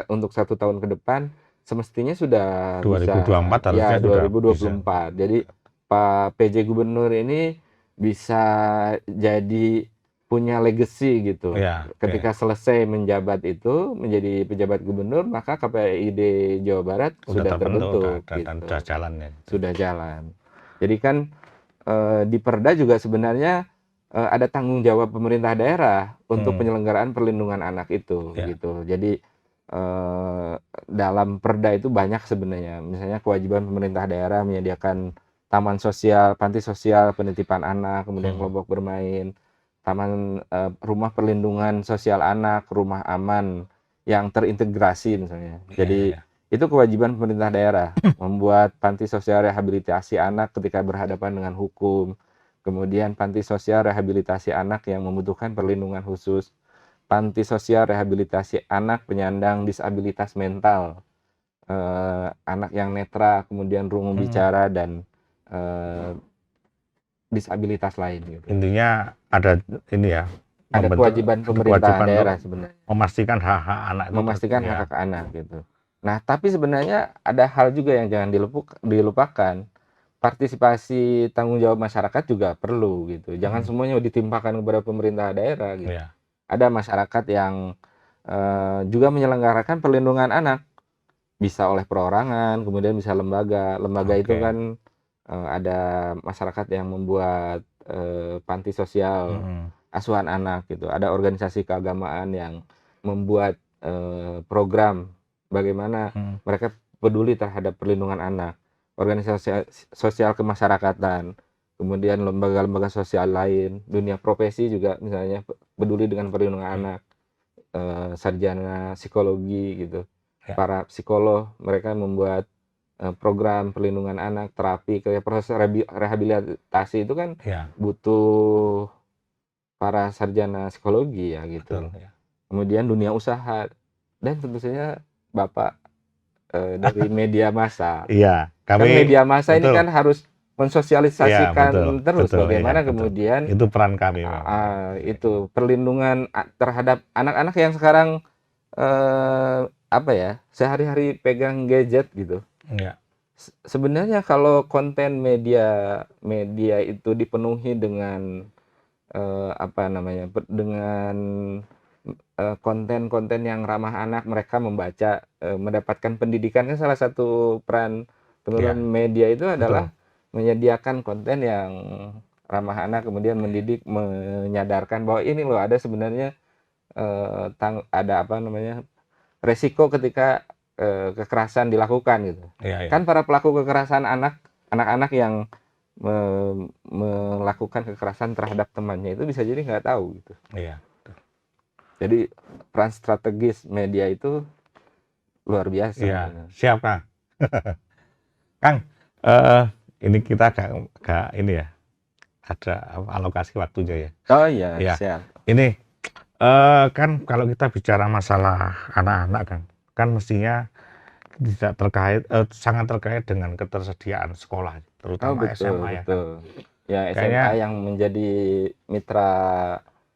untuk 1 tahun ke depan semestinya sudah bisa 2024 harusnya ya sudah bisa. 2024. Jadi Pak PJ Gubernur ini bisa jadi punya legacy gitu. Ya. Ya. Ketika selesai menjabat itu, menjadi pejabat gubernur, maka KPID Jawa Barat Udah sudah terbentuk, terbentuk dan udah gitu, jalan ya. sudah jalan. Jadi kan di Perda juga sebenarnya ada tanggung jawab pemerintah daerah untuk Hmm. penyelenggaraan perlindungan anak itu Ya. gitu. Jadi dalam Perda itu banyak sebenarnya. Misalnya kewajiban pemerintah daerah menyediakan taman sosial, panti sosial, penitipan anak, kemudian Hmm. kelompok bermain, taman rumah perlindungan sosial anak, rumah aman yang terintegrasi misalnya. Jadi Ya. itu kewajiban pemerintah daerah membuat panti sosial rehabilitasi anak ketika berhadapan dengan hukum. Kemudian panti sosial rehabilitasi anak yang membutuhkan perlindungan khusus. Panti sosial rehabilitasi anak penyandang disabilitas mental. Anak yang netra, kemudian rungu Hmm. bicara dan eh, disabilitas lain gitu. Intinya ada ini ya, Ada kewajiban pemerintah kewajiban daerah untuk sebenarnya. memastikan hak-hak anak itu Memastikan ya. hak-hak anak gitu. Nah, tapi sebenarnya ada hal juga yang jangan dilupakan. Partisipasi tanggung jawab masyarakat juga perlu gitu. Jangan semuanya ditimpakan kepada pemerintah daerah gitu. Ya. Ada masyarakat yang juga menyelenggarakan perlindungan anak. Bisa oleh perorangan, kemudian bisa lembaga. Lembaga itu Oke. kan ada masyarakat yang membuat panti sosial asuhan anak gitu. Ada organisasi keagamaan yang membuat program bagaimana mereka peduli terhadap perlindungan anak. Organisasi sosial kemasyarakatan, kemudian lembaga-lembaga sosial lain, dunia profesi juga misalnya peduli dengan perlindungan anak, sarjana psikologi gitu. Ya. Para psikolog mereka membuat program perlindungan anak, terapi, kayak proses rehabilitasi itu kan Ya. butuh para sarjana psikologi ya gitu. Betul, ya. Kemudian dunia usaha dan tentu saja Bapak dari media massa. Iya, Kan kami media massa ini betul. kan harus Iya, mensosialisasikan terus betul, iya, bagaimana betul. kemudian Itu peran kami memang. itu perlindungan terhadap anak-anak yang sekarang apa ya, sehari-hari pegang gadget gitu. Iya. Sebenarnya kalau konten media itu dipenuhi dengan apa namanya, dengan konten-konten yang ramah anak, mereka membaca, mendapatkan pendidikan, kan salah satu peran Iya, teman-teman media itu betul. adalah menyediakan konten yang ramah anak, kemudian mendidik, menyadarkan bahwa ini loh ada sebenarnya ada apa namanya, resiko ketika kekerasan dilakukan gitu. Iya, iya. Kan para pelaku kekerasan anak-anak yang melakukan kekerasan terhadap temannya itu bisa jadi nggak tahu gitu. Iya. Jadi peran strategis media itu luar biasa. Iya, siap Kang. Kang, ini kita agak ini ya, ada alokasi waktunya ya. Oh iya, Iya. siap. Ini kan kalau kita bicara masalah anak-anak kan mestinya tidak terkait sangat terkait dengan ketersediaan sekolah, Oh terutama betul, SMA ya kan. betul. Ya SMA Kayaknya yang menjadi mitra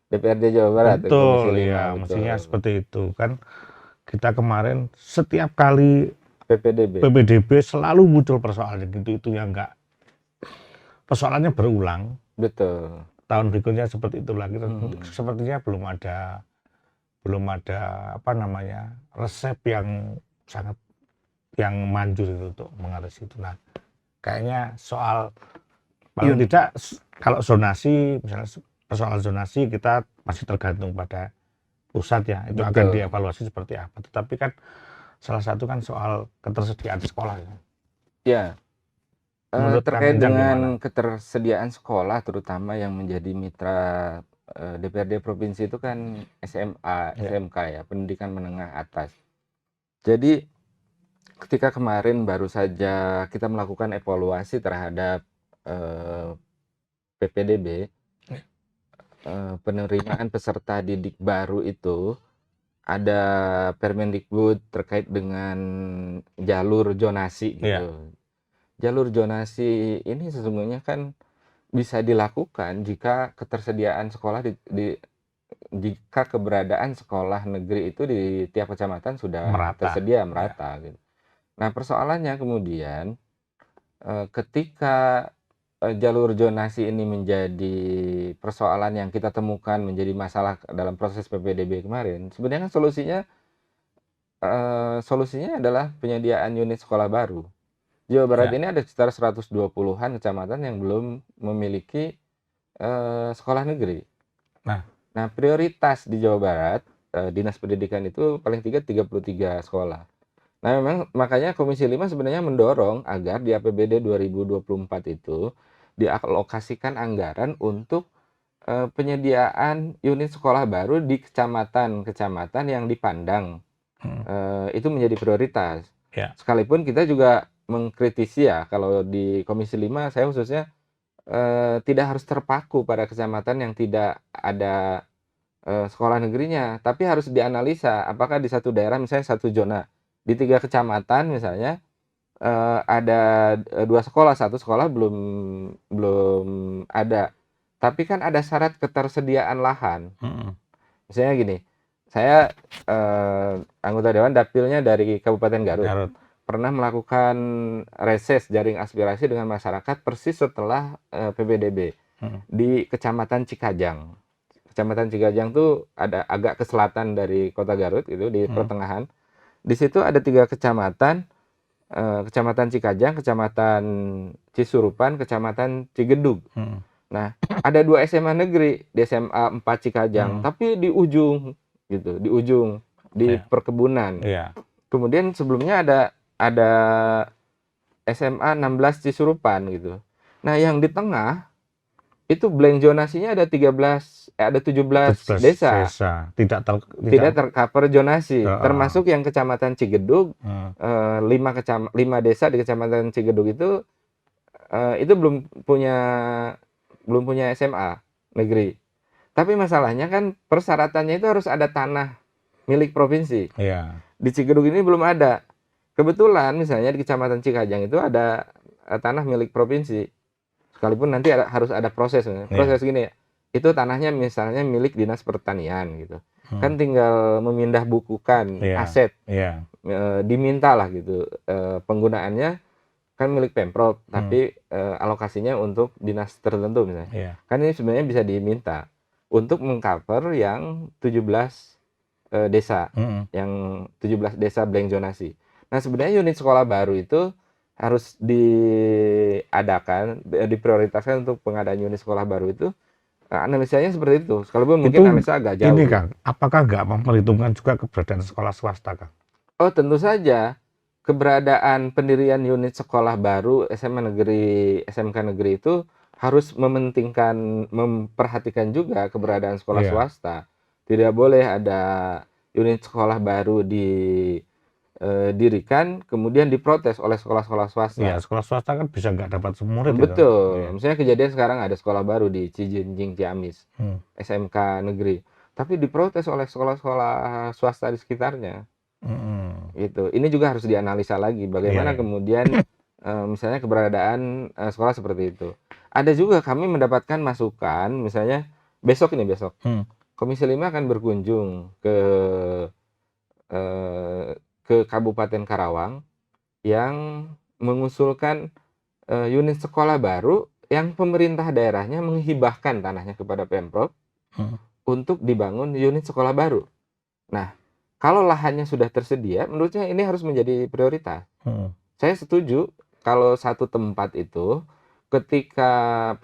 DPRD Jawa Barat, Komisi betul 5, ya, mestinya betul. seperti itu kan. Kita kemarin setiap kali PPDB. PPDB selalu muncul persoalan itu yang enggak, persoalannya berulang. Betul. Tahun berikutnya seperti itu lagi. Sepertinya belum ada apa namanya, resep yang sangat yang manjur itu untuk mengatasi itu. Nah, kayaknya soal paling tidak kalau zonasi, misalnya persoalan zonasi kita masih tergantung pada pusat ya, itu Betul. akan dievaluasi seperti apa. Tetapi kan salah satu kan soal ketersediaan sekolah ya. Ya. Menurut Kang Terkait Enjang dengan gimana? ketersediaan sekolah terutama yang menjadi mitra DPRD provinsi itu kan SMA, Ya. SMK ya, pendidikan menengah atas. Jadi ketika kemarin baru saja kita melakukan evaluasi terhadap PPDB, penerimaan peserta didik baru itu ada Permendikbud terkait dengan jalur zonasi gitu. Iya. Jalur zonasi ini sesungguhnya kan bisa dilakukan jika ketersediaan sekolah jika keberadaan sekolah negeri itu di tiap kecamatan sudah tersedia merata gitu. Nah, persoalannya kemudian ketika jalur zonasi ini menjadi persoalan yang kita temukan menjadi masalah dalam proses PPDB kemarin, sebenarnya solusinya adalah penyediaan unit sekolah baru. Jawa Barat ini ada sekitar 120-an kecamatan yang belum memiliki sekolah negeri. Nah, prioritas di Jawa Barat, Dinas Pendidikan itu paling tidak 33 sekolah. Nah, memang makanya Komisi 5 sebenarnya mendorong agar di APBD 2024 itu dialokasikan anggaran untuk penyediaan unit sekolah baru di kecamatan-kecamatan yang dipandang itu menjadi prioritas. Sekalipun kita juga mengkritisi ya, kalau di Komisi 5 saya khususnya tidak harus terpaku pada kecamatan yang tidak ada sekolah negerinya, tapi harus dianalisa apakah di satu daerah misalnya satu zona di 3 kecamatan misalnya ada 2 sekolah, satu sekolah belum belum ada. Tapi kan ada syarat ketersediaan lahan. Misalnya gini, saya anggota dewan dapilnya dari Kabupaten Garut. Garut. Pernah melakukan reses jaring aspirasi dengan masyarakat persis setelah PPDB di Kecamatan Cikajang. Kecamatan Cikajang tuh ada agak ke selatan dari Kota Garut itu di pertengahan. Di situ ada 3 kecamatan, Kecamatan Cikajang, Kecamatan Cisurupan, Kecamatan Cigedug. Nah, ada 2 SMA negeri di SMA 4 Cikajang, tapi di ujung gitu, di ujung di Iya. perkebunan. Iya. Kemudian sebelumnya ada SMA 16 Cisurupan gitu. Nah, yang di tengah itu blank zonasinya ada 17 desa. Tidak tercover zonasi, termasuk yang Kecamatan Cigedug, 5 desa di Kecamatan Cigedug itu belum punya SMA negeri. Tapi masalahnya kan persyaratannya itu harus ada tanah milik provinsi. Iya. Di Cigedug ini belum ada. Kebetulan misalnya di Kecamatan Cikajang itu ada tanah milik provinsi. Sekalipun nanti harus ada proses. Proses gini ya. Itu tanahnya misalnya milik Dinas Pertanian gitu. Kan tinggal memindah bukukan aset. Diminta lah gitu. Penggunaannya kan milik Pemprov, tapi alokasinya untuk dinas tertentu misalnya. Kan ini sebenarnya bisa diminta untuk mengcover yang 17 desa, yang 17 desa blank zonasi. Nah, sebenarnya unit sekolah baru itu harus diprioritaskan untuk pengadaan unit sekolah baru itu. Analisanya seperti itu. Sekalipun mungkin analisa agak jauh. Ini Kang, apakah nggak memperhitungkan juga keberadaan sekolah swasta, Kang? Oh, tentu saja. Keberadaan pendirian unit sekolah baru SMA negeri, SMK negeri itu harus memperhatikan juga keberadaan sekolah swasta. Tidak boleh ada unit sekolah baru didirikan kemudian diprotes oleh sekolah-sekolah swasta. Iya, sekolah swasta kan bisa nggak dapat murid. Betul. Misalnya kejadian sekarang ada sekolah baru di Cijinjing Ciamis, SMK negeri, tapi diprotes oleh sekolah-sekolah swasta di sekitarnya. Gitu. Ini juga harus dianalisa lagi bagaimana kemudian misalnya keberadaan sekolah seperti itu. Ada juga kami mendapatkan masukan, misalnya besok Komisi 5 akan berkunjung ke Kabupaten Karawang yang mengusulkan unit sekolah baru yang pemerintah daerahnya menghibahkan tanahnya kepada Pemprov untuk dibangun unit sekolah baru. Nah, kalau lahannya sudah tersedia, menurut saya ini harus menjadi prioritas. Saya setuju kalau satu tempat itu ketika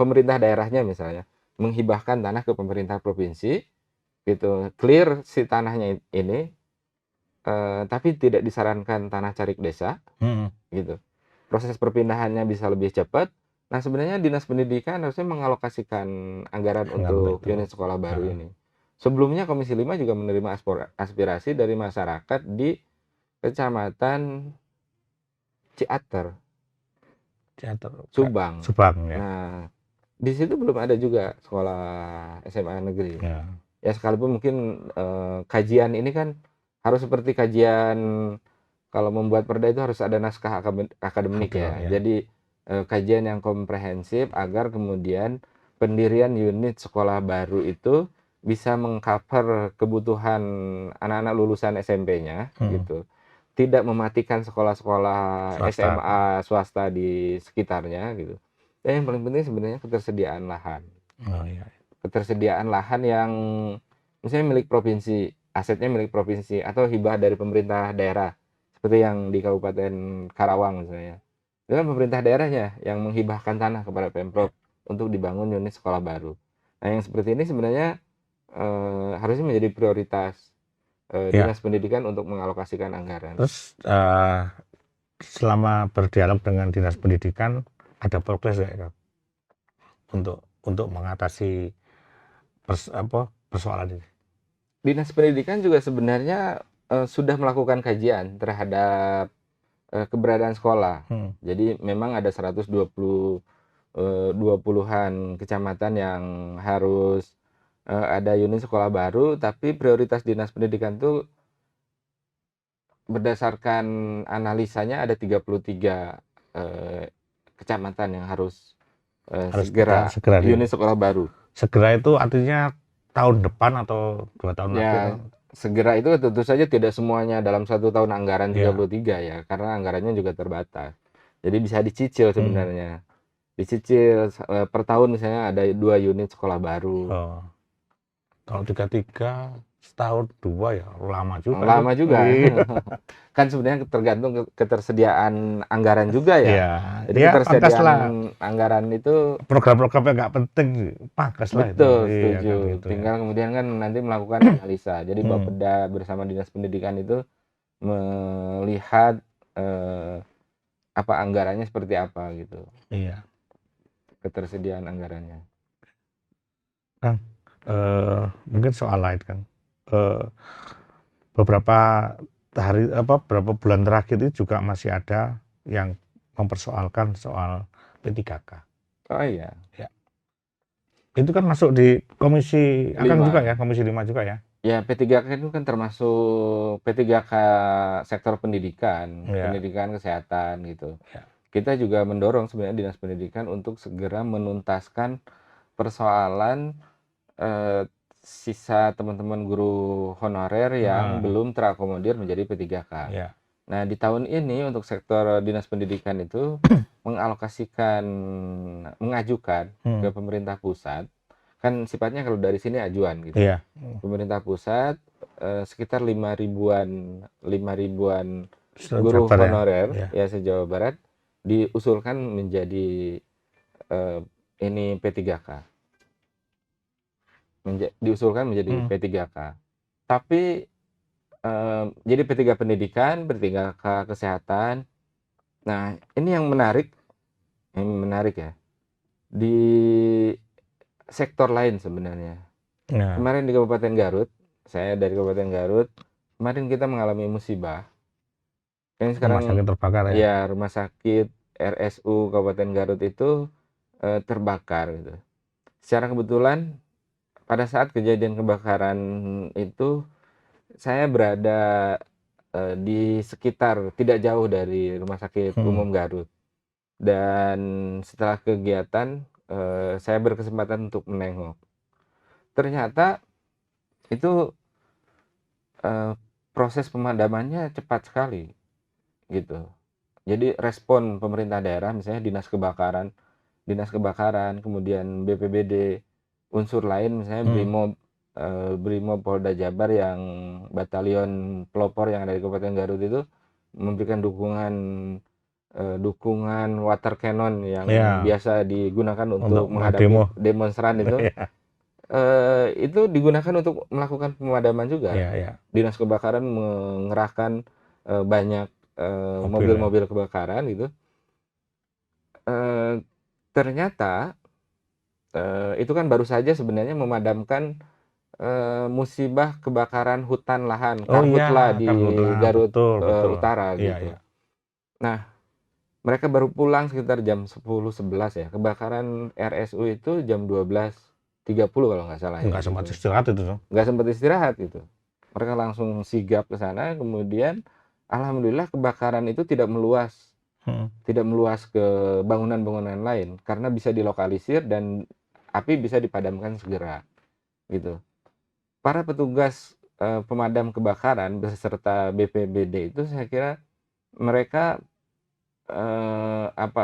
pemerintah daerahnya misalnya menghibahkan tanah ke pemerintah provinsi, gitu, clear si tanahnya ini, tapi tidak disarankan tanah carik desa, gitu. Proses perpindahannya bisa lebih cepat. Nah, sebenarnya Dinas Pendidikan harusnya mengalokasikan anggaran untuk unit sekolah baru ini. Sebelumnya Komisi 5 juga menerima aspirasi dari masyarakat di Kecamatan Ciater, Subang. Nah, di situ belum ada juga sekolah SMA negeri. Ya sekalipun mungkin kajian ini kan harus seperti kajian kalau membuat perda itu harus ada naskah akademik ya. Jadi kajian yang komprehensif agar kemudian pendirian unit sekolah baru itu bisa mengcover kebutuhan anak-anak lulusan SMP-nya gitu. Tidak mematikan sekolah-sekolah SMA swasta di sekitarnya gitu. Dan yang paling penting sebenarnya ketersediaan lahan. Ketersediaan lahan yang misalnya milik provinsi, asetnya milik provinsi atau hibah dari pemerintah daerah. Seperti yang di Kabupaten Karawang misalnya. Itu kan pemerintah daerahnya yang menghibahkan tanah kepada Pemprov untuk dibangun unit sekolah baru. Nah, yang seperti ini sebenarnya harusnya menjadi prioritas Dinas Pendidikan untuk mengalokasikan anggaran. Terus selama berdialog dengan Dinas Pendidikan ada progres nggak untuk mengatasi persoalan ini? Dinas Pendidikan juga sebenarnya sudah melakukan kajian terhadap keberadaan sekolah. Jadi memang ada 120-an kecamatan yang harus ada unit sekolah baru, tapi prioritas Dinas Pendidikan itu berdasarkan analisanya ada 33 kecamatan yang harus Harus segera kita segera unit sekolah baru. segera itu artinya tahun depan atau 2 tahun lagi Ya, atau? segera itu tentu saja tidak semuanya dalam 1 tahun anggaran Iya. 33 ya, karena anggarannya juga terbatas. Jadi bisa dicicil Hmm. sebenarnya. Dicicil per tahun misalnya ada 2 unit sekolah baru. Oh. Kalau 33 setahun 2 ya lama juga itu. Lama juga. Iya. Kan sebenarnya tergantung ketersediaan anggaran juga ya. Iya, Jadi ya pangkas ketersediaan lah. anggaran itu Program-program yang nggak penting pangkas lah itu. betul, Iya setuju. kan gitu ya. Tinggal kemudian kan nanti melakukan analisa. Jadi Bapeda bersama Dinas Pendidikan itu melihat apa anggarannya seperti apa gitu. Iya. Ketersediaan anggarannya. Kang, mungkin soal lain Kang. Beberapa beberapa bulan terakhir itu juga masih ada yang mempersoalkan soal P3K. Oh iya. Ya. Itu kan masuk di Komisi Akang 5. juga ya, Komisi 5 juga ya. Ya, P3K itu kan termasuk P3K sektor pendidikan, Ya. pendidikan kesehatan gitu. Ya. Kita juga mendorong sebenarnya Dinas Pendidikan untuk segera menuntaskan persoalan sisa teman-teman guru honorer yang belum terakomodir menjadi P3K. Ya. Nah, di tahun ini untuk sektor Dinas Pendidikan itu mengajukan ke pemerintah pusat, kan sifatnya kalau dari sini ajuan gitu. Iya. Pemerintah pusat sekitar 5 ribuan guru Jabar ya. honorer Ya. ya se-Jawa Barat diusulkan menjadi ini P3K. Diusulkan menjadi P3K. Tapi jadi P3 pendidikan, P3K kesehatan. Nah, ini yang menarik ya. Di sektor lain sebenarnya. Nah, Kemarin di Kabupaten Garut, saya dari Kabupaten Garut, kemarin kita mengalami musibah. Kan sekarang rumah sakit terbakar ya. ya rumah sakit RSU Kabupaten Garut itu terbakar gitu. Secara kebetulan pada saat kejadian kebakaran itu saya berada di sekitar tidak jauh dari Rumah Sakit Umum Garut. Dan setelah kegiatan saya berkesempatan untuk menengok. Ternyata itu proses pemadamannya cepat sekali gitu. Jadi respon pemerintah daerah misalnya Dinas Kebakaran, kemudian BPBD, unsur lain misalnya Brimob Polda Jabar yang batalion pelopor yang ada di Kabupaten Garut itu memberikan dukungan water cannon yang biasa digunakan untuk menghadapi demonstran itu. Itu digunakan untuk melakukan pemadaman juga. Dinas Kebakaran mengerahkan banyak mobil-mobil kebakaran gitu. Ternyata itu kan baru saja sebenarnya memadamkan musibah kebakaran hutan lahan Karhutla di Garut Utara gitu. Nah, mereka baru pulang sekitar jam 10-11 ya. Kebakaran RSU itu jam 12.30 kalau nggak salah. Nggak sempat istirahat itu. Nggak sempat istirahat gitu. Mereka langsung sigap ke sana, kemudian alhamdulillah kebakaran itu tidak meluas ke bangunan-bangunan lain karena bisa dilokalisir dan api bisa dipadamkan segera gitu. Para petugas pemadam kebakaran beserta BPBD itu saya kira mereka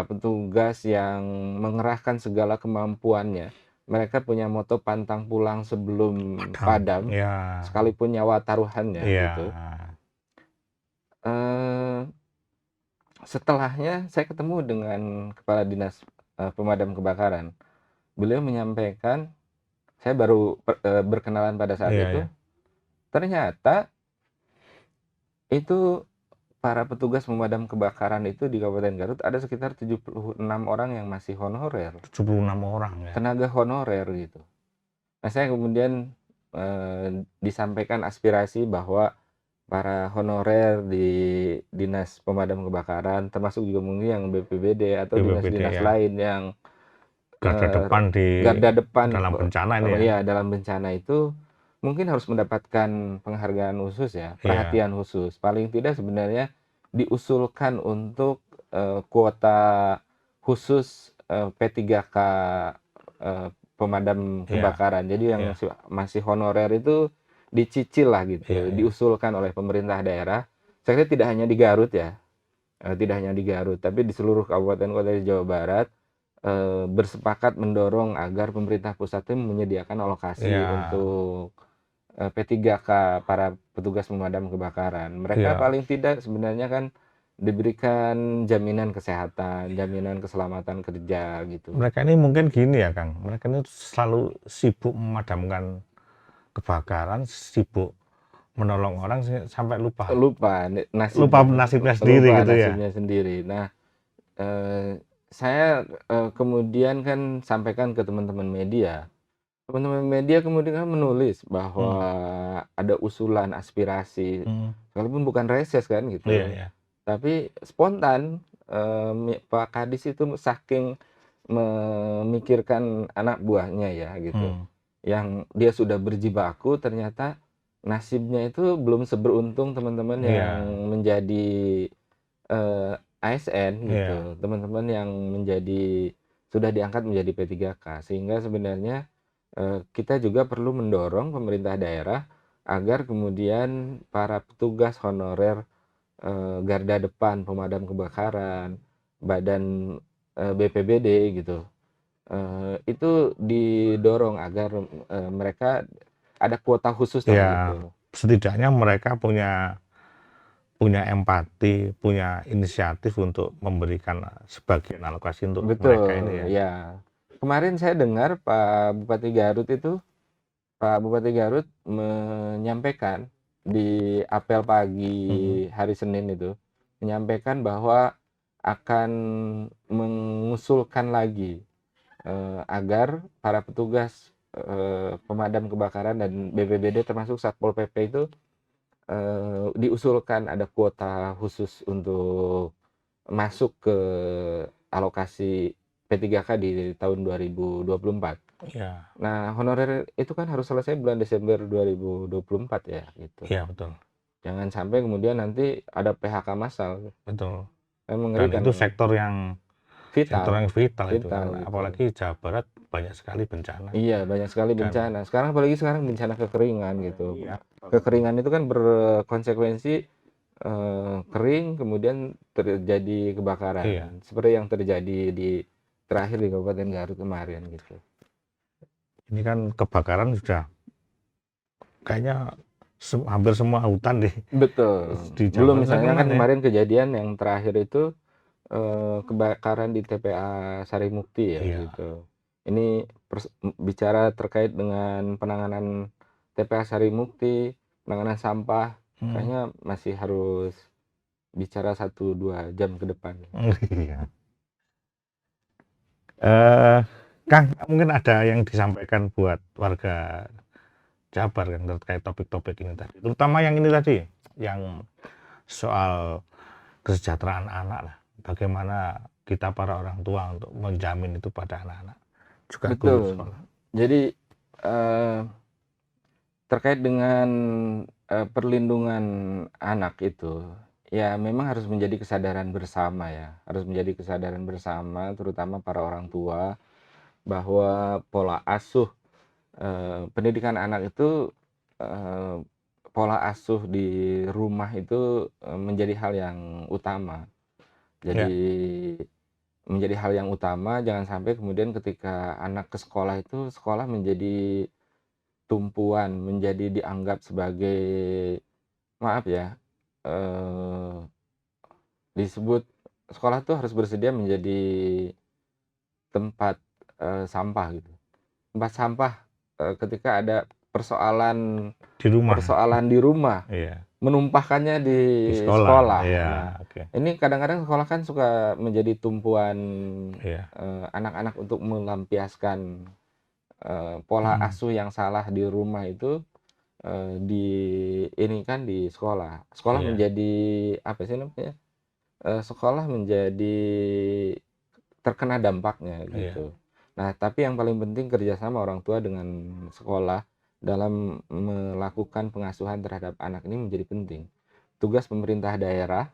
petugas yang mengerahkan segala kemampuannya. Mereka punya moto pantang pulang sebelum padam, sekalipun nyawa taruhannya gitu. Setelahnya saya ketemu dengan Kepala Dinas Pemadam Kebakaran. Beliau menyampaikan, saya baru berkenalan pada saat itu. Ternyata itu para petugas pemadam kebakaran itu di Kabupaten Garut ada sekitar 76 orang yang masih honorer. 76 orang ya. Tenaga honorer gitu. Nah, saya kemudian disampaikan aspirasi bahwa para honorer di Dinas Pemadam Kebakaran, termasuk juga mungkin yang BPBD atau dinas-dinas lain yang garda depan dalam bencana ini ya. Dalam bencana itu mungkin harus mendapatkan penghargaan khusus ya, Iya, perhatian khusus. Paling tidak sebenarnya diusulkan untuk, kuota khusus, P3K, pemadam iya, kebakaran. Jadi yang iya, masih honorer itu dicicil lah iya, gitu, iya. diusulkan oleh pemerintah daerah. Saya kira tidak hanya di Garut ya, tidak hanya di Garut, tapi di seluruh kabupaten kota di Jawa Barat, bersepakat mendorong agar pemerintah pusat itu menyediakan alokasi Iya, untuk, P3K para petugas pemadam kebakaran. Mereka iya. paling tidak sebenarnya kan diberikan jaminan kesehatan, jaminan keselamatan kerja gitu. Mereka ini mungkin gini ya, Kang, mereka ini selalu sibuk memadamkan kebakaran, sibuk menolong orang sampai lupa Lupa lupa nasibnya, nasibnya sendiri lupa gitu ya? nasibnya sendiri. Nah, saya, kemudian kan sampaikan ke teman-teman media. Teman-teman media kemudian kan menulis bahwa Mhm, ada usulan aspirasi, mhm. walaupun bukan reses kan Iya, gitu, iya. tapi spontan, Pak Kadis itu saking memikirkan anak buahnya ya gitu, Mmm, yang dia sudah berjibaku ternyata nasibnya itu belum seberuntung teman-teman yang iya, menjadi, ASN iya, gitu, teman-teman yang sudah diangkat menjadi P3K. Sehingga sebenarnya, kita juga perlu mendorong pemerintah daerah agar kemudian para petugas honorer, garda depan pemadam kebakaran, badan, BPBD gitu, itu didorong agar, mereka ada kuota khusus lah iya. gitu. Setidaknya mereka punya punya empati, punya inisiatif untuk memberikan sebagian alokasi untuk mereka ini Betul, ya? ya. Kemarin saya dengar Pak Bupati Garut menyampaikan di apel pagi Mhm. hari Senin itu, menyampaikan bahwa akan mengusulkan lagi, agar para petugas, pemadam kebakaran dan BPBD termasuk Satpol PP itu, diusulkan ada kuota khusus untuk masuk ke alokasi P3K di tahun 2024. Iya, Nah, honorer itu kan harus selesai bulan Desember 2024 ya, gitu. iya betul, Jangan sampai kemudian nanti ada PHK massal, betul. kan Dan mengerikan, itu sektor yang vital, vital itu kan, vital gitu. apalagi Jawa Barat banyak sekali bencana Iya, banyak sekali dan bencana. Sekarang bencana kekeringan gitu. iya, Kekeringan itu kan berkonsekuensi, kering kemudian terjadi kebakaran, iya. seperti yang terjadi terakhir di Kabupaten Garut kemarin gitu. Ini kan kebakaran sudah kayaknya hampir semua hutan Betul, di Jawa belum Barat misalnya terkena kan ya. kemarin kejadian yang terakhir itu, kebakaran di TPA Sarimukti ya Iya, gitu. Ini bicara terkait dengan penanganan TPA Sarimukti, penanganan sampah, mhm, kayaknya masih harus bicara 1, 2 jam ke depan. iya. Eee, Kang, mungkin ada yang disampaikan buat warga Jabar kan terkait topik-topik ini tadi, terutama yang ini tadi, yang soal kesejahteraan anak lah, bagaimana kita para orang tua untuk menjamin itu pada anak-anak, juga guru Betul. sekolah. Jadi, eee, terkait dengan, perlindungan anak itu, ya memang harus menjadi kesadaran bersama ya, harus menjadi kesadaran bersama terutama para orang tua bahwa pola asuh, pendidikan anak itu, eee, pola asuh di rumah itu, menjadi hal yang utama. Jadi Ya, menjadi hal yang utama, jangan sampai kemudian ketika anak ke sekolah itu, sekolah menjadi tumpuan, menjadi dianggap sebagai, maaf ya, eee, disebut sekolah tuh harus bersedia menjadi tempat, sampah gitu. Tempat sampah, ketika ada persoalan di rumah, persoalan di rumah, iya, menumpahkannya di di sekolah, sekolah. iya, Nah, oke, ini kadang-kadang sekolah kan suka menjadi tumpuan, iya, anak-anak untuk melampiaskan, pola mhm, asuh yang salah di rumah itu, di ini kan di sekolah. Sekolah iya, menjadi apa sih namanya, sekolah menjadi terkena dampaknya iya, gitu. Nah, tapi yang paling penting kerjasama orang tua dengan sekolah dalam melakukan pengasuhan terhadap anak ini menjadi penting. Tugas pemerintah daerah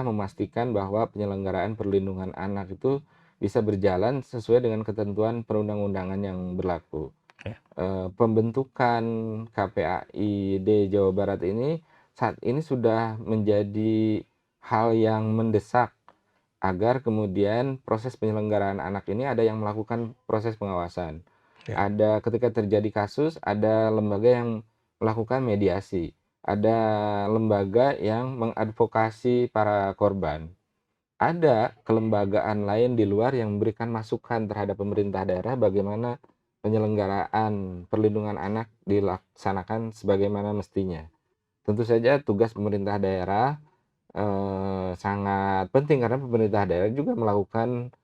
memastikan bahwa penyelenggaraan perlindungan anak itu bisa berjalan sesuai dengan ketentuan perundang-undangan yang berlaku. Ya. Pembentukan KPAID Jawa Barat ini saat ini sudah menjadi hal yang mendesak agar kemudian proses penyelenggaraan anak ini ada yang melakukan proses pengawasan. Ya. Ada ketika terjadi kasus, ada lembaga yang melakukan mediasi. Ada lembaga yang mengadvokasi para korban. Ada kelembagaan lain di luar yang memberikan masukan terhadap pemerintah daerah bagaimana penyelenggaraan perlindungan anak dilaksanakan sebagaimana mestinya. Tentu saja tugas pemerintah daerah sangat penting karena pemerintah daerah juga melakukan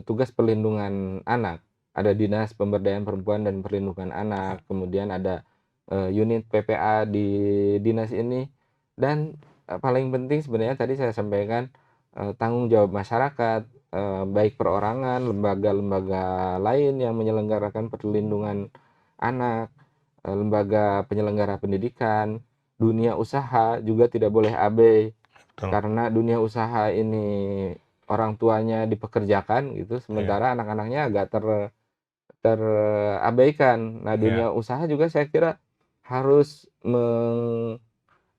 tugas perlindungan anak. Ada Dinas Pemberdayaan Perempuan dan Perlindungan Anak, kemudian ada unit PPA di dinas ini, dan paling penting sebenarnya tadi saya sampaikan tanggung jawab masyarakat, baik perorangan, lembaga-lembaga lain yang menyelenggarakan perlindungan anak, lembaga penyelenggara pendidikan, dunia usaha juga tidak boleh abai. Betul. Karena dunia usaha ini orang tuanya dipekerjakan gitu, sementara anak-anaknya agak terabaikan. Nah, dunia usaha juga saya kira harus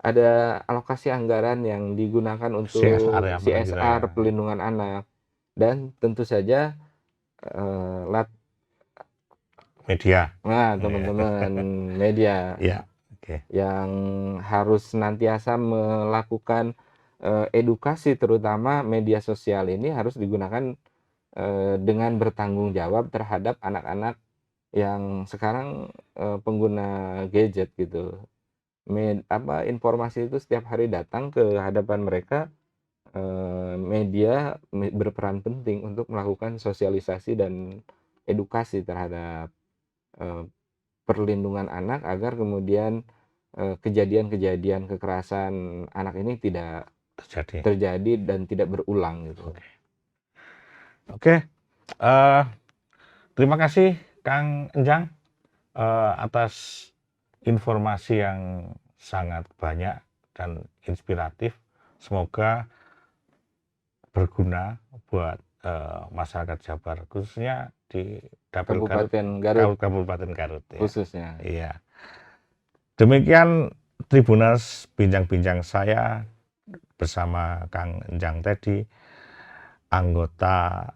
ada alokasi anggaran yang digunakan untuk CSR ya, CSR perlindungan anak, dan tentu saja media. Nah, teman-teman media Ya, oke. yang harus senantiasa melakukan edukasi, terutama media sosial ini harus digunakan dengan bertanggung jawab terhadap anak-anak yang sekarang pengguna gadget gitu. Informasi itu setiap hari datang ke hadapan mereka. Media berperan penting untuk melakukan sosialisasi dan edukasi terhadap perlindungan anak agar kemudian kejadian-kejadian kekerasan anak ini tidak terjadi dan tidak berulang gitu. Oke. Terima kasih Kang Enjang atas informasi yang sangat banyak dan inspiratif. Semoga berguna buat masyarakat Jabar, khususnya di Dapil Kabupaten Garut ya. Khususnya. Iya. Demikian Tribuners bincang-bincang saya bersama Kang Enjang tadi, anggota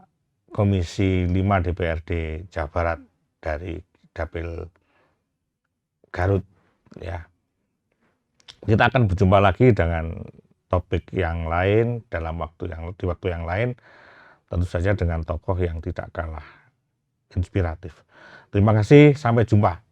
Komisi 5 DPRD Jawa Barat dari Dapil Garut ya. Kita akan berjumpa lagi dengan topik yang lain di waktu yang lain, tentu saja dengan tokoh yang tidak kalah inspiratif. Terima kasih, sampai jumpa.